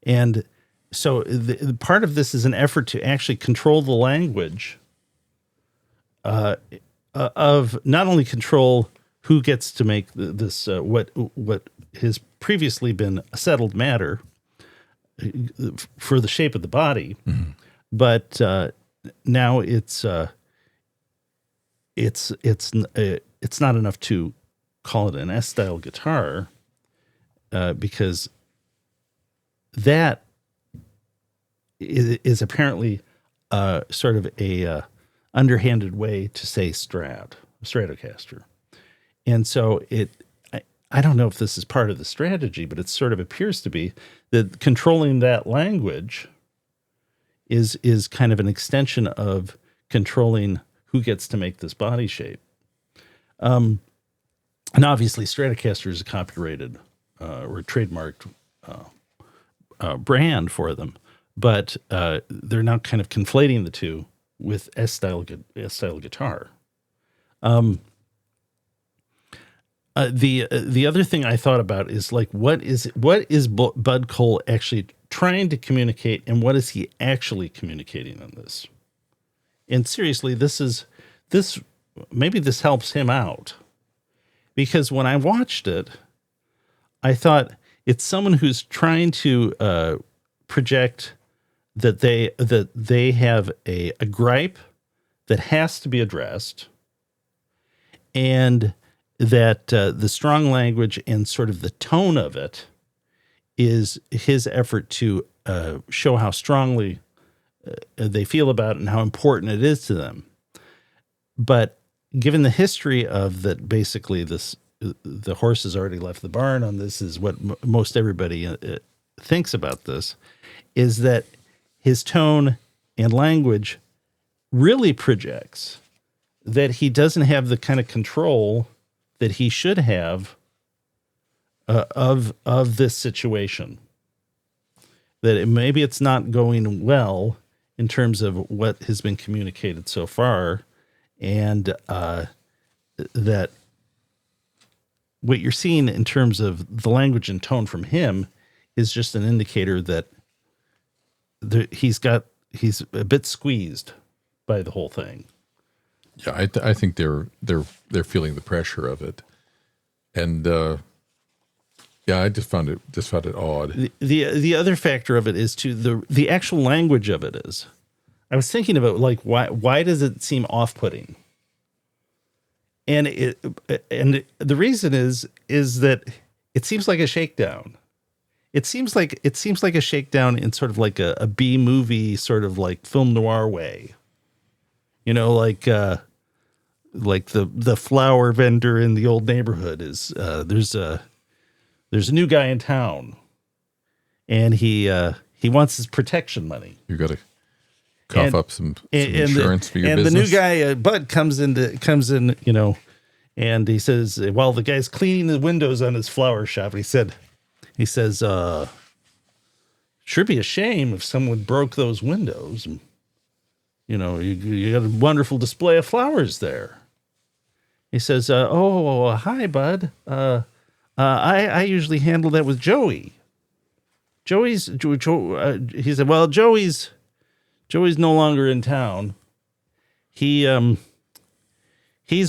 And so the part of this is an effort to actually control the language of not only control who gets to make this, what has previously been a settled matter for the shape of the body, but now it's not enough to call it an S-style guitar, because that is apparently sort of a underhanded way to say Stratocaster. And so I don't know if this is part of the strategy, but it sort of appears to be that controlling that language is kind of an extension of controlling who gets to make this body shape. And obviously Stratocaster is a copyrighted or trademarked brand for them, but they're now kind of conflating the two with S-style guitar. The other thing I thought about is like, what is Bud Cole actually trying to communicate, and what is he actually communicating on this? And seriously, maybe this helps him out, because when I watched it, I thought it's someone who's trying to project that they have a gripe that has to be addressed, and that the strong language and sort of the tone of it is his effort to show how strongly they feel about it and how important it is to them. But given the history of that, basically the horse has already left the barn on this, is what most everybody thinks about this, is that his tone and language really projects that he doesn't have the kind of control that he should have of this situation. That maybe it's not going well in terms of what has been communicated so far, and that what you're seeing in terms of the language and tone from him is just an indicator that he's a bit squeezed by the whole thing. Yeah, I think they're feeling the pressure of it, and I just found it odd. The other factor of it is the actual language of it is. I was thinking about like why does it seem off-putting? And the reason is that it seems like a shakedown. It seems like a shakedown in sort of like a B movie, sort of like film noir way. You know, like the flower vendor in the old neighborhood is there's a new guy in town, and he wants his protection money. You got to cough up some insurance for your business. And the new guy, Bud, comes in, you know, and he says, while the guy's cleaning the windows on his flower shop, he says, sure be a shame if someone broke those windows. And, you know, you got a wonderful display of flowers there. He says, oh, hi, Bud. I usually handle that with Joey. He said, well, Joey's no longer in town. He's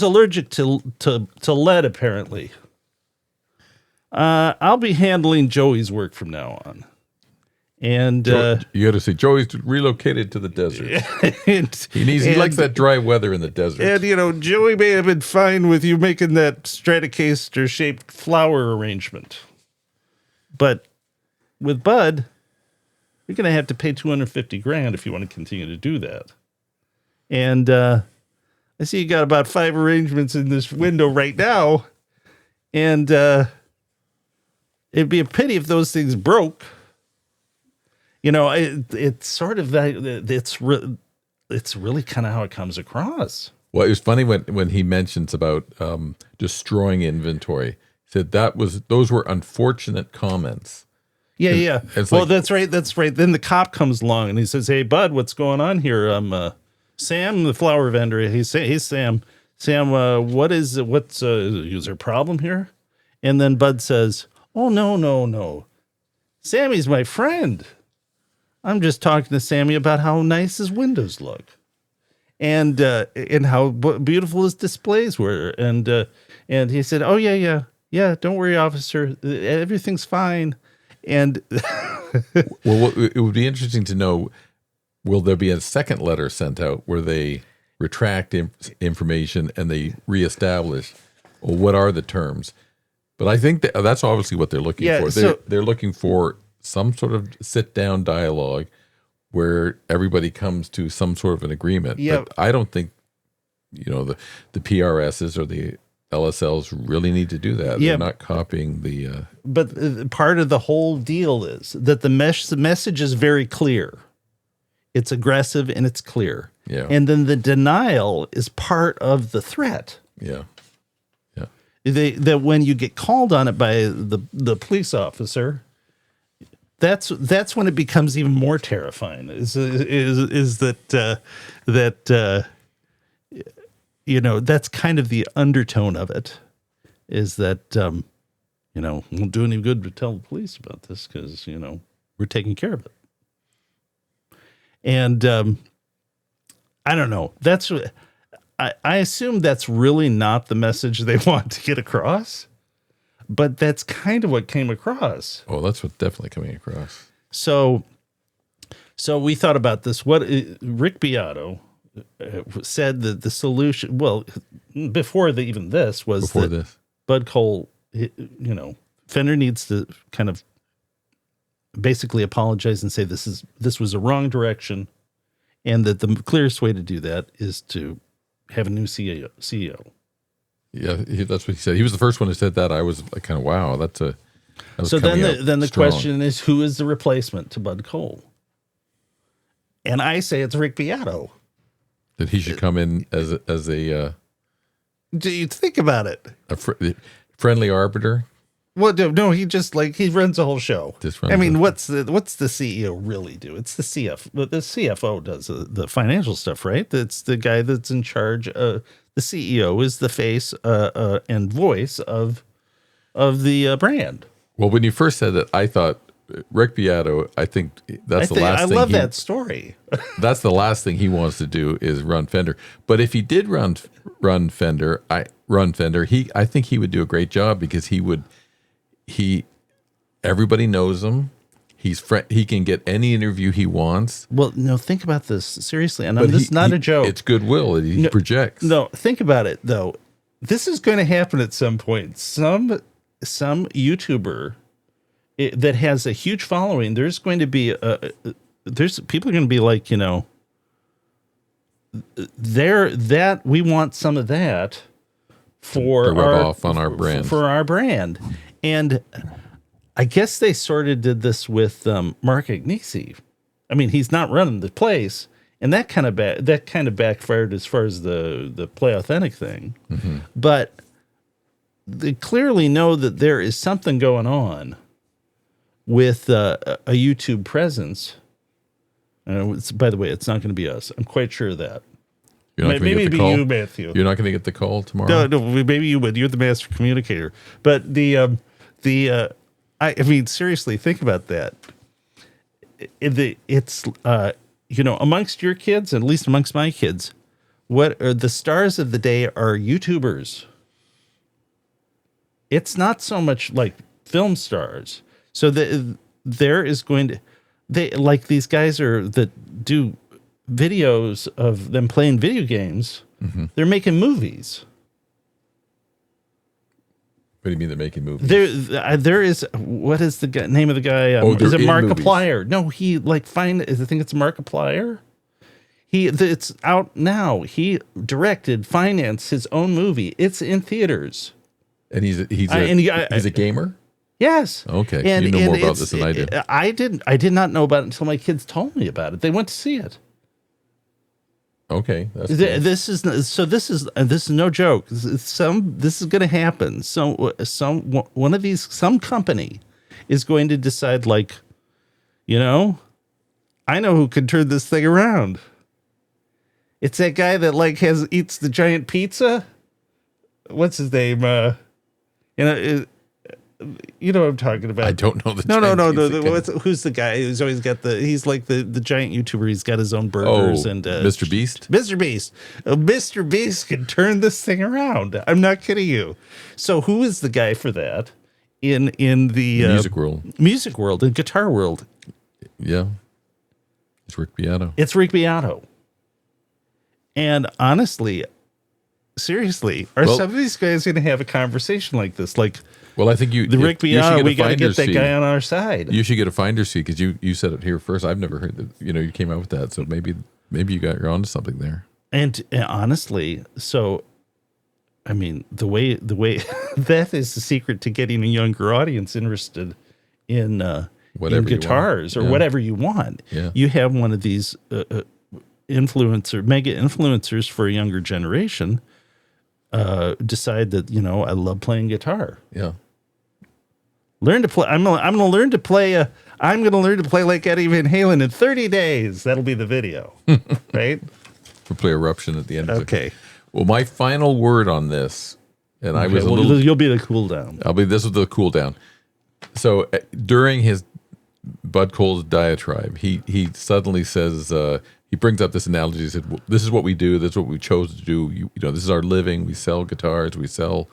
allergic to lead, apparently. I'll be handling Joey's work from now on. And you got to say Joey's relocated to the desert. He likes that dry weather in the desert. And you know, Joey may have been fine with you making that Stratocaster shaped flower arrangement, but with Bud, you're going to have to pay $250,000 if you want to continue to do that. And I see you got about 5 arrangements in this window right now, and it'd be a pity if those things broke. You know, it's sort of that. It's really kind of how it comes across. Well, it was funny when he mentions about destroying inventory. He said those were unfortunate comments. Yeah. Well, that's right. Then the cop comes along and he says, "Hey, Bud, what's going on here? Sam, the flower vendor." Hey, Sam, what's is there a problem here? And then Bud says, "Oh, no. Sammy's my friend. I'm just talking to Sammy about how nice his windows look, and how beautiful his displays were." And he said, "Oh yeah. Don't worry, officer. Everything's fine." And well, it would be interesting to know: will there be a second letter sent out where they retract information and they reestablish, or what are the terms? But I think that's obviously what they're looking for. They're looking for some sort of sit-down dialogue where everybody comes to some sort of an agreement. Yeah. But I don't think, you know, the PRSs or the LSLs really need to do that. They're not copying the... But part of the whole deal is that the message is very clear. It's aggressive and it's clear. Yeah. And then the denial is part of the threat. Yeah. Yeah. That when you get called on it by the police officer, that's when it becomes even more terrifying. Is that that's kind of the undertone of it. Is that won't do any good to tell the police about this because we're taking care of it. And I don't know. That's I assume that's really not the message they want to get across, but that's kind of what came across. Oh, that's what's definitely coming across. So we thought about this. What Rick Beato said that the solution, well, before this was that Bud Cole, Fender needs to kind of basically apologize and say this was a wrong direction, and that the clearest way to do that is to have a new CEO. Yeah, that's what he said. He was the first one who said that. I was like, kind of, wow, so then the question is, who is the replacement to Bud Cole? And I say it's Rick Beato. That he should come in as a do you think about it? Friendly arbiter. Well, no, he just he runs the whole show. I mean, what's the CEO really do? It's the CFO does the financial stuff, right? That's the guy that's in charge. The CEO is the face and voice of the brand. Well, when you first said that, I thought Rick Beato. I think the last thing. I love that story. That's the last thing he wants to do is run Fender. But if he did run Fender, I think he would do a great job because everybody knows him. He can get any interview he wants. Well, no, think about this seriously, and this is not a joke. It's goodwill. He projects. No, think about it though. This is going to happen at some point. Some YouTuber that has a huge following. There's going to be people are going to be like, that we want some of that for our brand. For our brand. And I guess they sort of did this with Mark Agnesi. I mean, he's not running the place, and that kind of backfired as far as the Play Authentic thing. Mm-hmm. But they clearly know that there is something going on with a YouTube presence. By the way, it's not going to be us. I'm quite sure of that. Maybe it'd be you, Matthew. You're not going to get the call tomorrow? No, maybe you would. You're the master communicator. But I mean, seriously, think about that. It's amongst your kids, at least amongst my kids, what are the stars of the day are YouTubers. It's not so much like film stars. So there is going to, these guys that do videos of them playing video games. Mm-hmm. They're making movies. What do you mean they're making movies? There is, what is the name of the guy? Is it Markiplier? No, I think it's Markiplier. It's out now. He directed, financed his own movie. It's in theaters. And he's a gamer? Yes. Okay. And, you know more about this than I did. I did not know about it until my kids told me about it. They went to see it. Okay. That's this is no joke. This is going to happen. Some company is going to decide, I know who could turn this thing around. It's that guy that eats the giant pizza. What's his name? You know what I'm talking about. I don't know the No. Who's the guy who's always got he's like the giant YouTuber. He's got his own burgers and Mr. Beast. Mr. Beast. Mr. Beast can turn this thing around. I'm not kidding you. So who is the guy for that in the music world and guitar world? Yeah. It's Rick Beato. And honestly, seriously, some of these guys going to have a conversation like this? Well, I think Rick Beato, we got to get that guy on our side. You should get a finder's fee because you said it here first. I've never heard that. You came out with that, so maybe you're onto something there. And honestly, so I mean, the way that is the secret to getting a younger audience interested in guitars or whatever you want. Yeah. You have one of these mega influencers for a younger generation decide that, I love playing guitar. Yeah. Learn to play. I'm going to learn to play. I'm going to learn to play like Eddie Van Halen in 30 days. That'll be the video, right? We'll play Eruption at the end of it. Okay. Well, my final word on this, and I was You'll be the cool down. This is the cool down. So during his Bud Cole's diatribe, he suddenly says, he brings up this analogy. He said, "This is what we do. This is what we chose to do. This is our living. We sell guitars. We sell,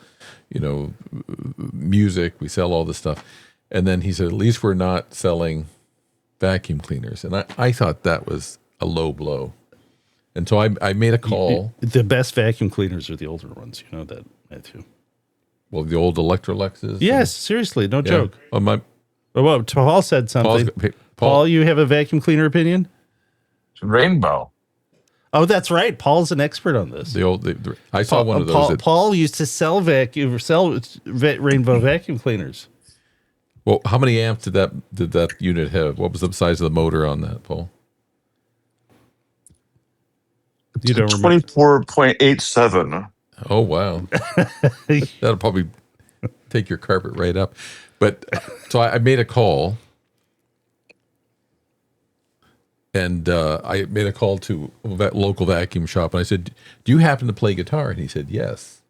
music. We sell all this stuff." And then he said, "At least we're not selling vacuum cleaners." And I thought that was a low blow. And so I made a call. The best vacuum cleaners are the older ones. You know that, Matthew. Well, the old Electroluxes. Yes, seriously, no joke. Well, Paul said something. Paul, you have a vacuum cleaner opinion? Rainbow. Oh, that's right. Paul's an expert on this. I saw one of those. Paul used to sell Rainbow vacuum cleaners. Well, how many amps did that unit have? What was the size of the motor on that, Paul? You don't remember? 24.87. Oh, wow. That'll probably take your carpet right up. But so I made a call, and I made a call to a local vacuum shop, and I said, "Do you happen to play guitar?" And he said, "Yes."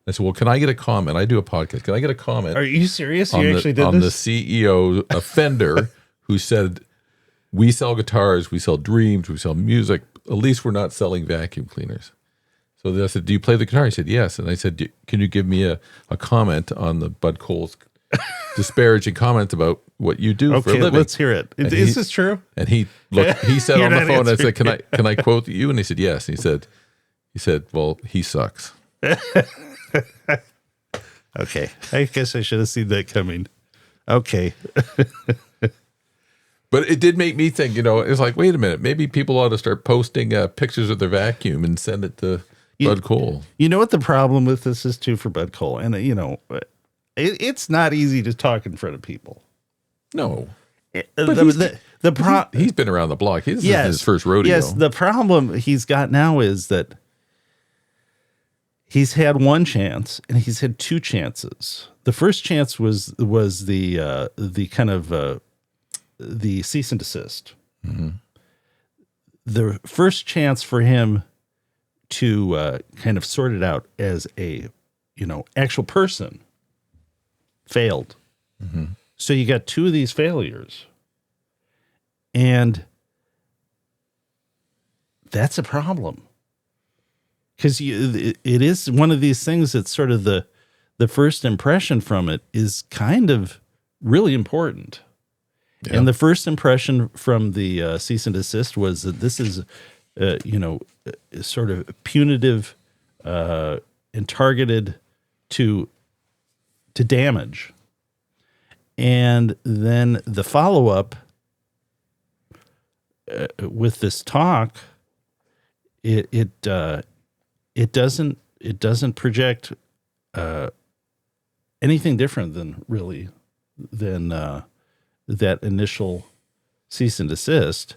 I said, "Well, can I get a comment? I do a podcast. Can I get a comment?" Are you serious? You actually did on this? The CEO of Fender, who said, "We sell guitars, we sell dreams, we sell music. At least we're not selling vacuum cleaners." So I said, "Do you play the guitar?" He said, "Yes." And I said, "Can you give me a comment on the Bud Cole's disparaging comment about what you do for a living?" Okay, let's hear it. Is this true? And he said on the phone, I said, "Can I quote you?" And he said, "Yes." And he said, "Well, he sucks." Okay. I guess I should have seen that coming. Okay. But it did make me think, it's like, wait a minute, maybe people ought to start posting pictures of their vacuum and send it to Bud Cole. You know what the problem with this is too for Bud Cole? And, it's not easy to talk in front of people. No. But he's been around the block. This isn't his first rodeo. Yes, the problem he's got now is that he's had one chance and he's had two chances. The first chance was the kind of the cease and desist. Mm-hmm. The first chance for him to kind of sort it out as a actual person failed. Mm-hmm. So you got two of these failures, and that's a problem because it is one of these things that's sort of the first impression from it is kind of really important. Yeah. And the first impression from the cease and desist was that this is, sort of punitive and targeted to damage. And then the follow-up with this talk, it doesn't project anything different than that initial cease and desist,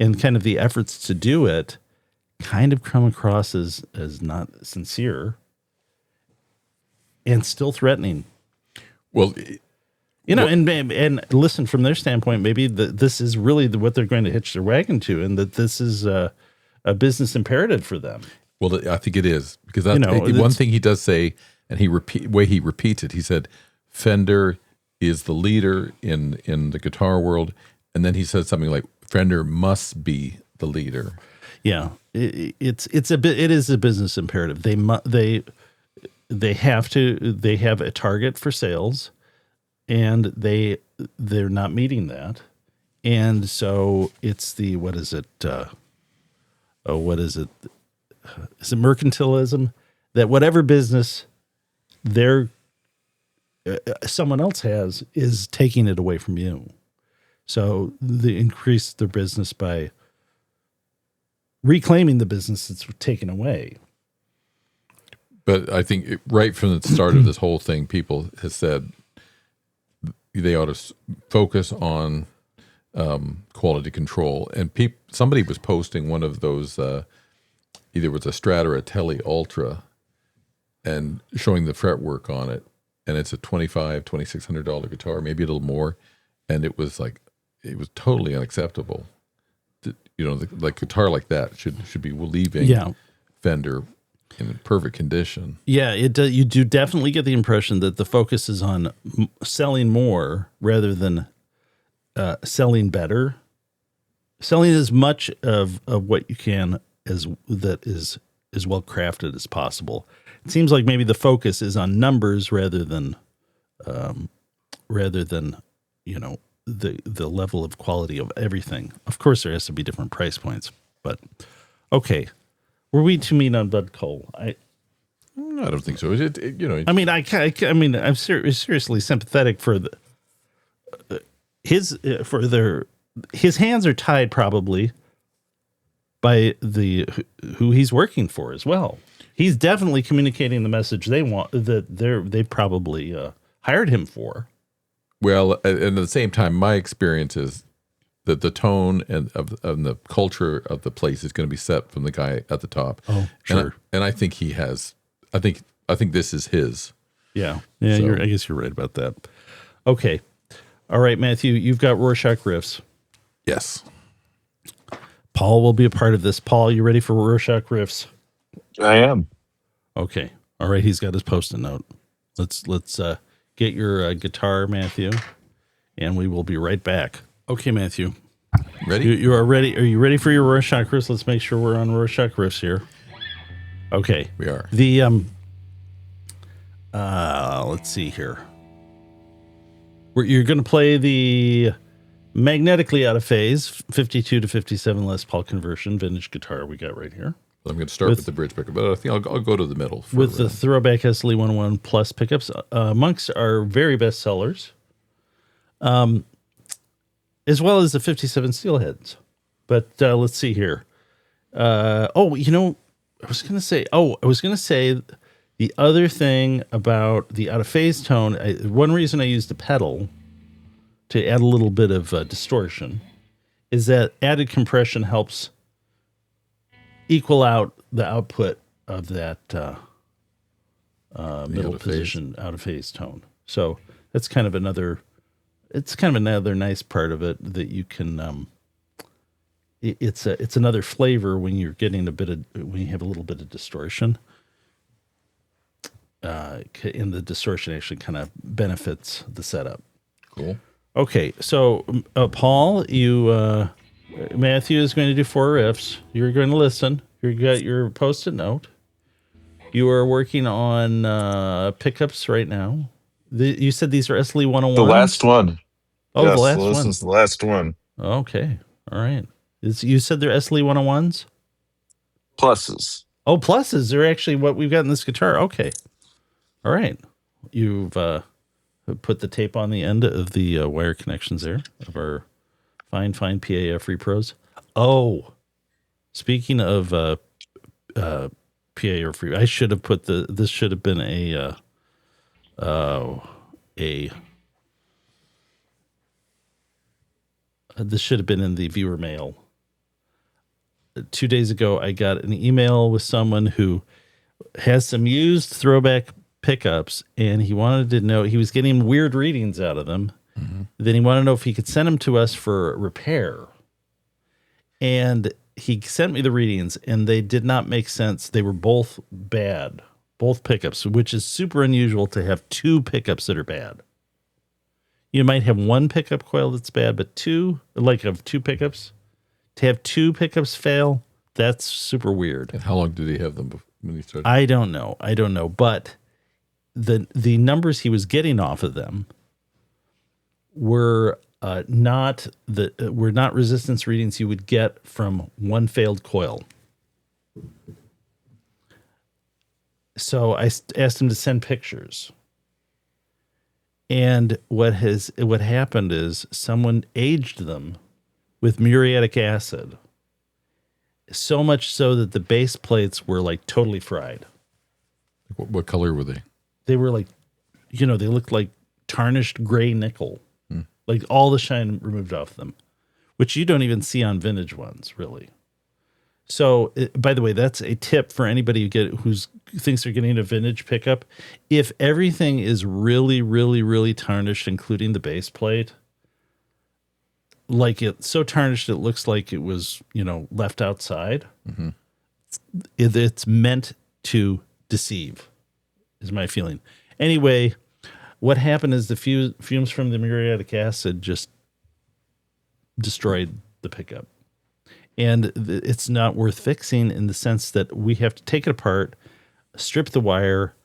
and kind of the efforts to do it kind of come across as not sincere and still threatening. Well, and listen, from their standpoint, maybe this is really what they're going to hitch their wagon to, and that this is a business imperative for them. Well, I think it is, because one thing he does say, and he repeats it. He said, "Fender is the leader in the guitar world," and then he said something like, "Fender must be the leader." Yeah, it is a business imperative. They have a target for sales, and they're not meeting that, and so it's what is it? Is it mercantilism that whatever business someone else has is taking it away from you. So they increase their business by reclaiming the business that's taken away. But I think right from the start of this whole thing, people have said they ought to focus on quality control. And somebody was posting one of those, either it was a Strat or a Tele Ultra, and showing the fretwork on it. And it's a $2,600 guitar, maybe a little more. And it was totally unacceptable. Like guitar like that should be leaving Fender in perfect condition. Yeah, you do definitely get the impression that the focus is on selling more rather than selling better. Selling as much of what you can that is as well crafted as possible. It seems like maybe the focus is on numbers rather than the level of quality of everything. Of course, there has to be different price points, but okay. Were we to meet on Bud Cole? I don't think so. I'm seriously sympathetic for his hands are tied probably by who he's working for as well. He's definitely communicating the message they want, that they probably hired him for. Well, and at the same time, my experience is that the tone and the culture of the place is going to be set from the guy at the top. Oh, sure. And I think he has. I think this is his. Yeah. So. I guess you're right about that. Okay. All right, Matthew, you've got Rorschach Riffs. Yes. Paul will be a part of this. Paul, you ready for Rorschach Riffs? I am. Okay. All right. He's got his Post-it note. Let's get your guitar, Matthew, and we will be right back. Okay, Matthew. Ready? You are ready. Are you ready for your Rorschach Riffs? Let's make sure we're on Rorschach Riffs here. Okay. We are. Let's see here. You're going to play the magnetically out of phase 52 to 57 Les Paul conversion vintage guitar we got right here. I'm going to start with the bridge pickup, but I think I'll go to the middle. With the ThroBak SLE-101 Plus pickups, amongst our very best sellers, as well as the 57 Steelheads. But let's see here. I was going to say the other thing about the out of phase tone, one reason I used a pedal to add a little bit of distortion is that added compression helps equal out the output of that middle position out of phase tone. So that's kind of another nice part of it that you can it's another flavor when you're getting when you have a little bit of distortion. And the distortion actually kind of benefits the setup. Cool. Okay, so Paul, Matthew is going to do 4 riffs. You're going to listen. You got your Post-it note. You are working on pickups right now. You said these are SLE-101? The last one. Oh, yes, the last one. This is the last one. Okay, all right. You said they're SLE-101s? Pluses. Oh, pluses. They're actually what we've got in this guitar. Okay. All right. You've put the tape on the end of the wire connections there of our fine P.A.F. repros. Oh, speaking of P.A.F. I should have put this should have been this should have been in the viewer mail. 2 days ago, I got an email with someone who has some used ThroBak pickups, and he wanted to know, he was getting weird readings out of them. Mm-hmm. Then he wanted to know if he could send them to us for repair. And he sent me the readings, and they did not make sense. They were both bad, both pickups, which is super unusual to have 2 pickups that are bad. You might have 1 pickup coil that's bad, but 2 pickups, to have 2 pickups fail, that's super weird. And how long did he have them when he started? I don't know, but the numbers he was getting off of them were not resistance readings you would get from 1 failed coil. So I asked him to send pictures. And what happened is someone aged them with muriatic acid, so much so that the base plates were like totally fried. What color were they? They were like, they looked like tarnished gray nickel, like all the shine removed off them. which you don't even see on vintage ones, really. So, by the way, that's a tip for anybody who thinks they're getting a vintage pickup. If everything is really, really, really tarnished, including the base plate, like it's so tarnished it looks like it was, left outside, it's meant to deceive, is my feeling. Anyway, what happened is the fumes from the muriatic acid just destroyed the pickup. And it's not worth fixing in the sense that we have to take it apart, strip the wire.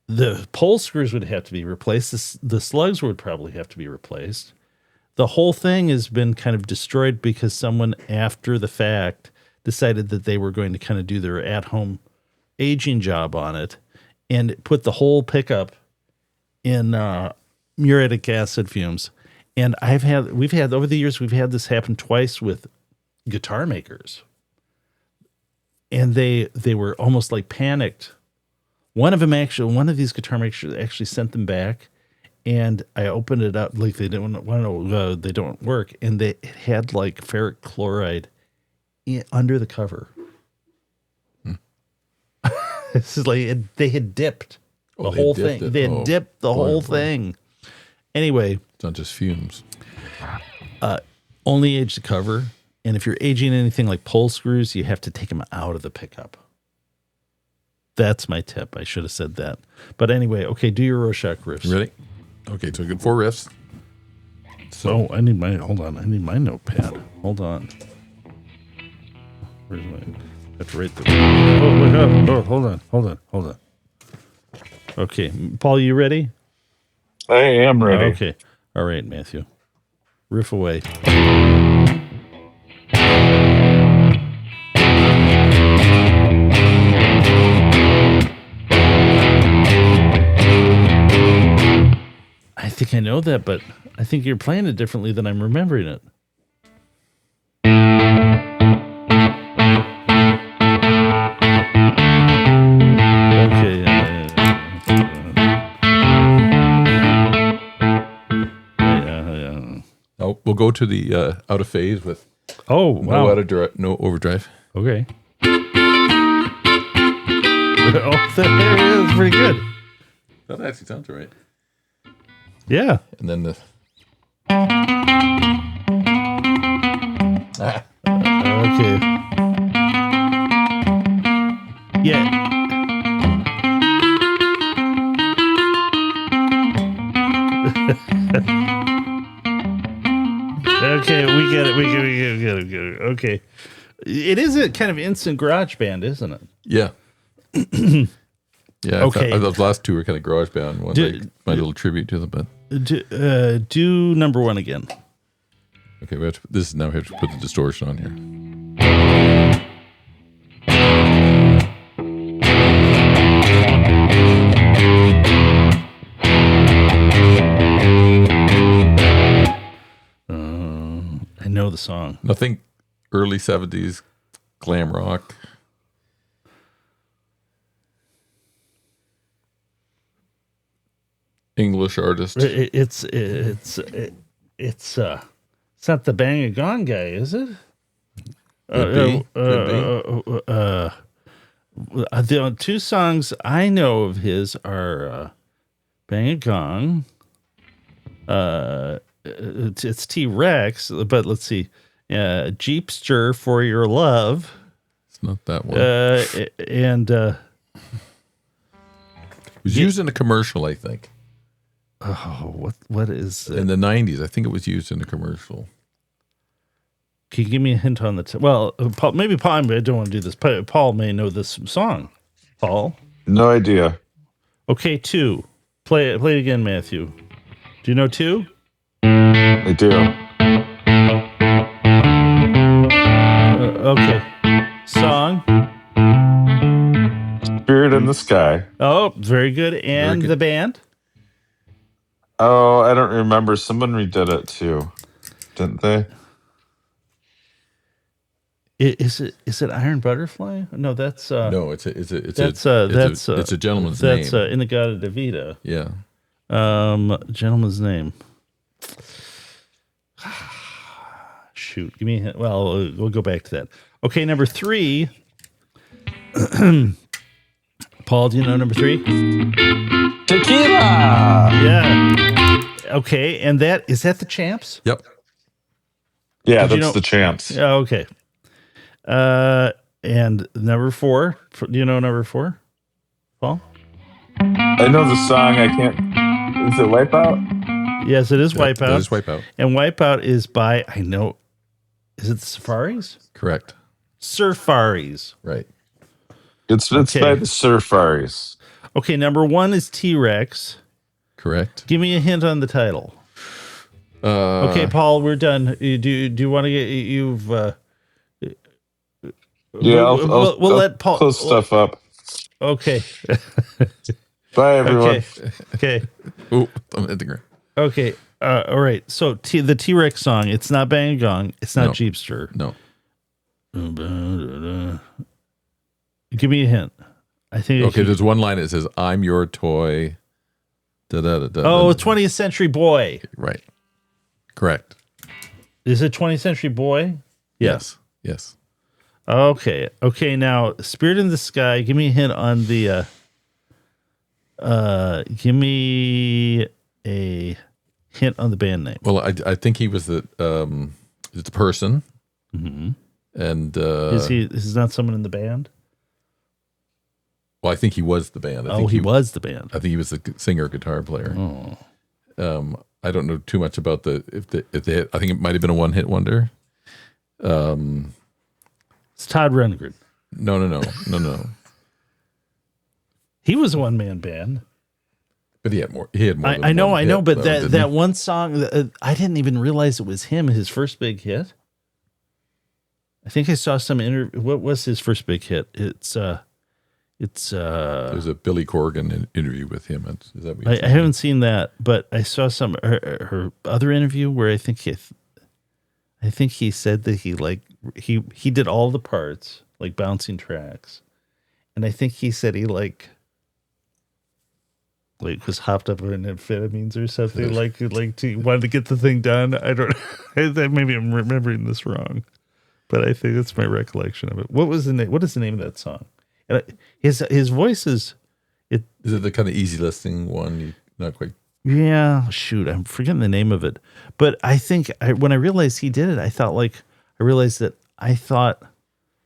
The pole screws would have to be replaced. The slugs would probably have to be replaced. The whole thing has been kind of destroyed because someone after the fact decided that they were going to kind of do their at-home aging job on it and put the whole pickup in muriatic acid fumes. And we've had over the years, we've had this happen twice with guitar makers, and they were almost like panicked. One of these guitar makers actually sent them back, and I opened it up like they didn't want to know they don't work, and it had like ferric chloride under the cover. This is like they had dipped the whole thing. They had dipped the whole thing. Anyway, it's not just fumes. Only age the cover. And if you're aging anything like pole screws, you have to take them out of the pickup. That's my tip. I should have said that. But anyway, okay, do your Rorschach riffs. Ready? Okay, so we got 4 riffs. So I need my notepad. Hold on. Where's my? I have to write the. Hold on. Okay, Paul, you ready? I am ready. Okay. All right, Matthew. Riff away. I think I know that, but I think you're playing it differently than I'm remembering it. Okay. now we'll go to the out of phase with wow. no overdrive. Okay. There it is. Pretty good. That actually sounds right. Yeah. And then the okay. Yeah. Okay, we get it. We get it. Okay. It is a kind of instant garage band, isn't it? Yeah. Yeah. Okay. Those last 2 were kind of garage band ones. My little tribute to them, but do number 1 again. Okay, we have to put the distortion on here. I know the song. Nothing early 70s glam rock. English artist. It's not the Bang a Gong guy, is it? Could be. The 2 songs I know of his are Bang a Gong. It's T-Rex, but let's see. Jeepster for Your Love. It's not that one. And it was used in a commercial, I think. Oh, what is it? In the 90s, I think it was used in a commercial. Can you give me a hint on the Paul, maybe Paul, I don't want to do this. Paul may know this song. Paul? No idea. Okay, 2. Play it again, Matthew. Do you know 2? I do. Okay. Song? Spirit in the Sky. Oh, very good. And the band? Oh, I don't remember. Someone redid it too, didn't they? Is it Iron Butterfly? No, that's no. It's a gentleman's name. That's Inagata DeVita. Yeah. Gentleman's name. shoot. Give me a hint. Well, we'll go back to that. Okay, number 3. Paul, do you know number 3? Tequila. Yeah. Okay, and is that the Champs? Yep. Yeah, Did you that's know- the Champs. Yeah, okay. And number 4. Do you know number 4, Paul? I know the song. I can't. Is it Wipeout? Yes, it is Wipeout. That is Wipeout. And Wipeout is by, is it the Safaris? Correct. Surfaris. Right. It's Okay. by the Surfaris. Okay, number 1 is T-Rex. Correct. Give me a hint on the title. Okay, Paul, we're done. Do you want to get you've? Yeah, we'll I'll let Paul close stuff up. Okay. Bye, everyone. Okay. Oh, I'm hitting her. Okay. All right. So the T-Rex song. It's not Bang Gong. It's not No. Jeepster. No. Give me a hint. I think. Okay, there's one line that says, "I'm your toy." Da, da, da, da, Oh, da. 20th Century Boy. Right. Correct. Is it 20th Century Boy? Yes. Yes. Okay. Okay. Now, Spirit in the Sky. Give me a hint on the. Give me a hint on the band name. Well, I think he was the it's a person, Mm-hmm. and Is he not someone in the band? well, I think he was the band. I think He was the band. I think he was the singer, guitar player. Oh. I don't know too much about if they I think it might have been a one-hit wonder. It's Todd Rundgren. No. He was a one-man band. But he had more. He had more. than I know, one hit, but though, that didn't he? one song, I didn't even realize it was him. His first big hit. I think I saw some interview. What was his first big hit? It's There's a Billy Corgan interview with him. Is that what you're I haven't seen that, but I saw some her other interview where I think he said that he did all the parts, like bouncing tracks, and I think he said he was hopped up on amphetamines or something, wanted to get the thing done. I don't. Maybe I'm remembering this wrong, but I think that's my recollection of it. What is the name of that song? And his voice is. Is it the kind of easy listening one? Not quite. Yeah, shoot, I'm forgetting the name of it. But I think when I realized he did it, I thought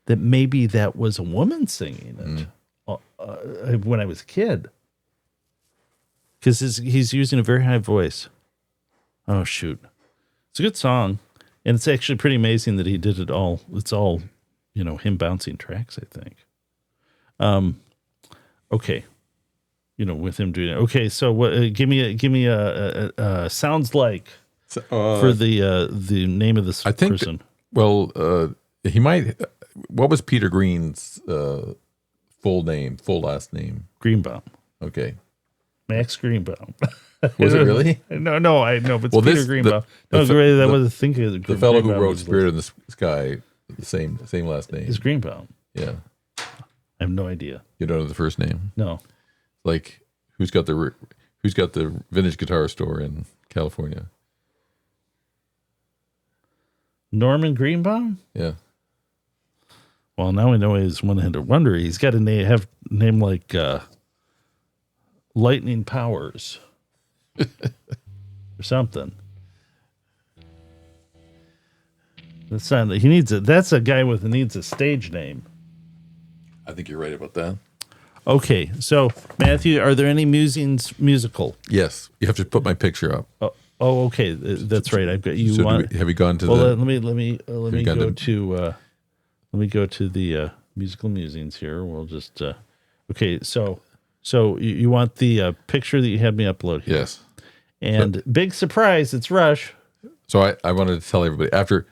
that maybe that was a woman singing it when I was a kid. Because he's using a very high voice. Oh, shoot. It's a good song. And it's actually pretty amazing that he did it all. It's all, him bouncing tracks, I think. Okay. With him doing it. Okay, so what? Give me a sounds like for the name of this I think. person. He might. What was Peter Green's full last name? Greenbaum, Okay. Max Greenbaum. Was it really? No, I know, but it's Well, Peter this- Greenbaum. the- That the- was thinking of The fellow who Greenbaum wrote was "Spirit in the Sky," the same last name. is Greenbaum. Yeah. I have no idea. You don't know the first name? No. Like who's got the vintage guitar store in California? Norman Greenbaum? Yeah. Well, now we know he's one-hitter wonder. He's got a name like Lightning Powers or something. That's not. He needs a. That's a guy needs a stage name. I think you're right about that. Okay, so Matthew, are there any Musings musical? Yes, you have to put my picture up. Oh, okay, that's right. I've got you. So Want? have you gone to Well, the? let me gone go to- to the musical musings here. We'll just okay. So you want the picture that you had me upload here? Yes. And big surprise, it's Rush. So I wanted to tell everybody, after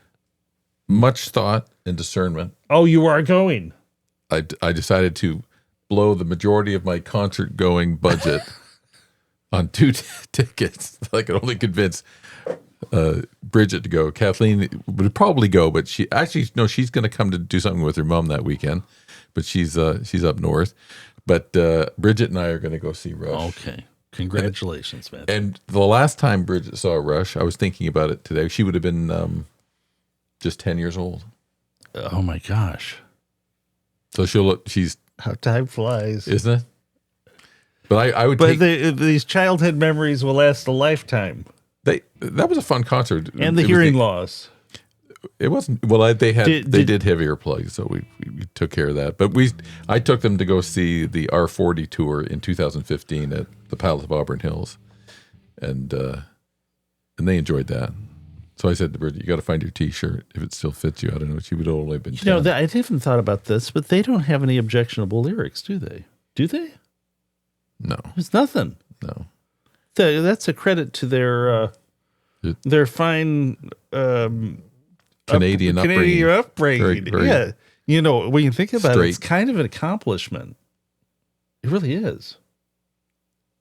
much thought and discernment, Oh, you are going. I decided to blow the majority of my concert going budget on two tickets. I could only convince Bridget to go. Kathleen would probably go, but she's going to come to do something with her mom that weekend, but she's up north. But Bridget and I are going to go see Rush. Okay. Congratulations, man. And the last time Bridget saw Rush, I was thinking about it today. She would have been just 10 years old. Oh my gosh. So she's, how time flies. isn't it? But I would But take, these childhood memories will last a lifetime. that was a fun concert. And the It was hearing loss. It wasn't, well, they did have earplugs, so we took care of that. But I took them to go see the R40 tour in 2015 at the Palace of Auburn Hills. And they enjoyed that. So I said to Bridget, you got to find your T-shirt if it still fits you. I don't know. She would only have been 10. I haven't thought about this, but they don't have any objectionable lyrics, do they? Do they? No. There's nothing. No. That's a credit to their fine Canadian upbringing. Very, very yeah. You know, when you think about straight. it, it's kind of an accomplishment. It really is.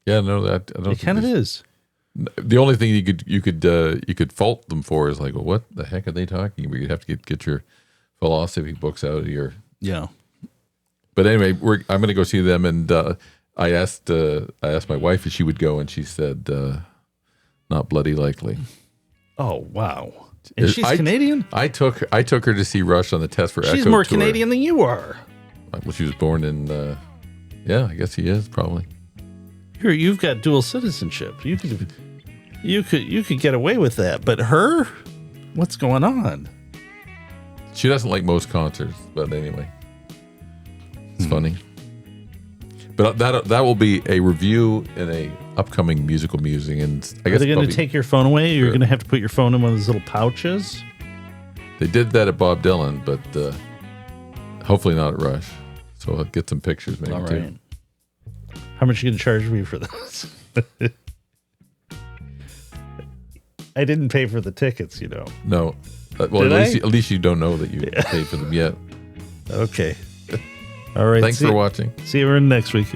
Yeah, no, I don't. It kind of is. The only thing you could fault them for is like, well, what the heck are they talking about? You'd have to get your philosophy books out of your. Yeah. But anyway, I'm going to go see them, and I asked my wife if she would go, and she said, not bloody likely. Oh wow! And she's Canadian. I took her to see Rush on the Test for Echo. She's more tour. Canadian than you are. Well, she was born in. Yeah, I guess he is probably. You've got dual citizenship. You could get away with that, but her, what's going on? She doesn't like most concerts, but anyway, it's funny. But that will be a review in a upcoming musical musing, and I guess they're going to take your phone away. You're going to have to put your phone in one of those little pouches. They did that at Bob Dylan, but hopefully not at Rush. So I'll get some pictures maybe too. How much are you going to charge me for this? I didn't pay for the tickets, you know. No. Well, at least you don't know that you paid for them yet. Okay. All right. Thanks for watching. See you next week.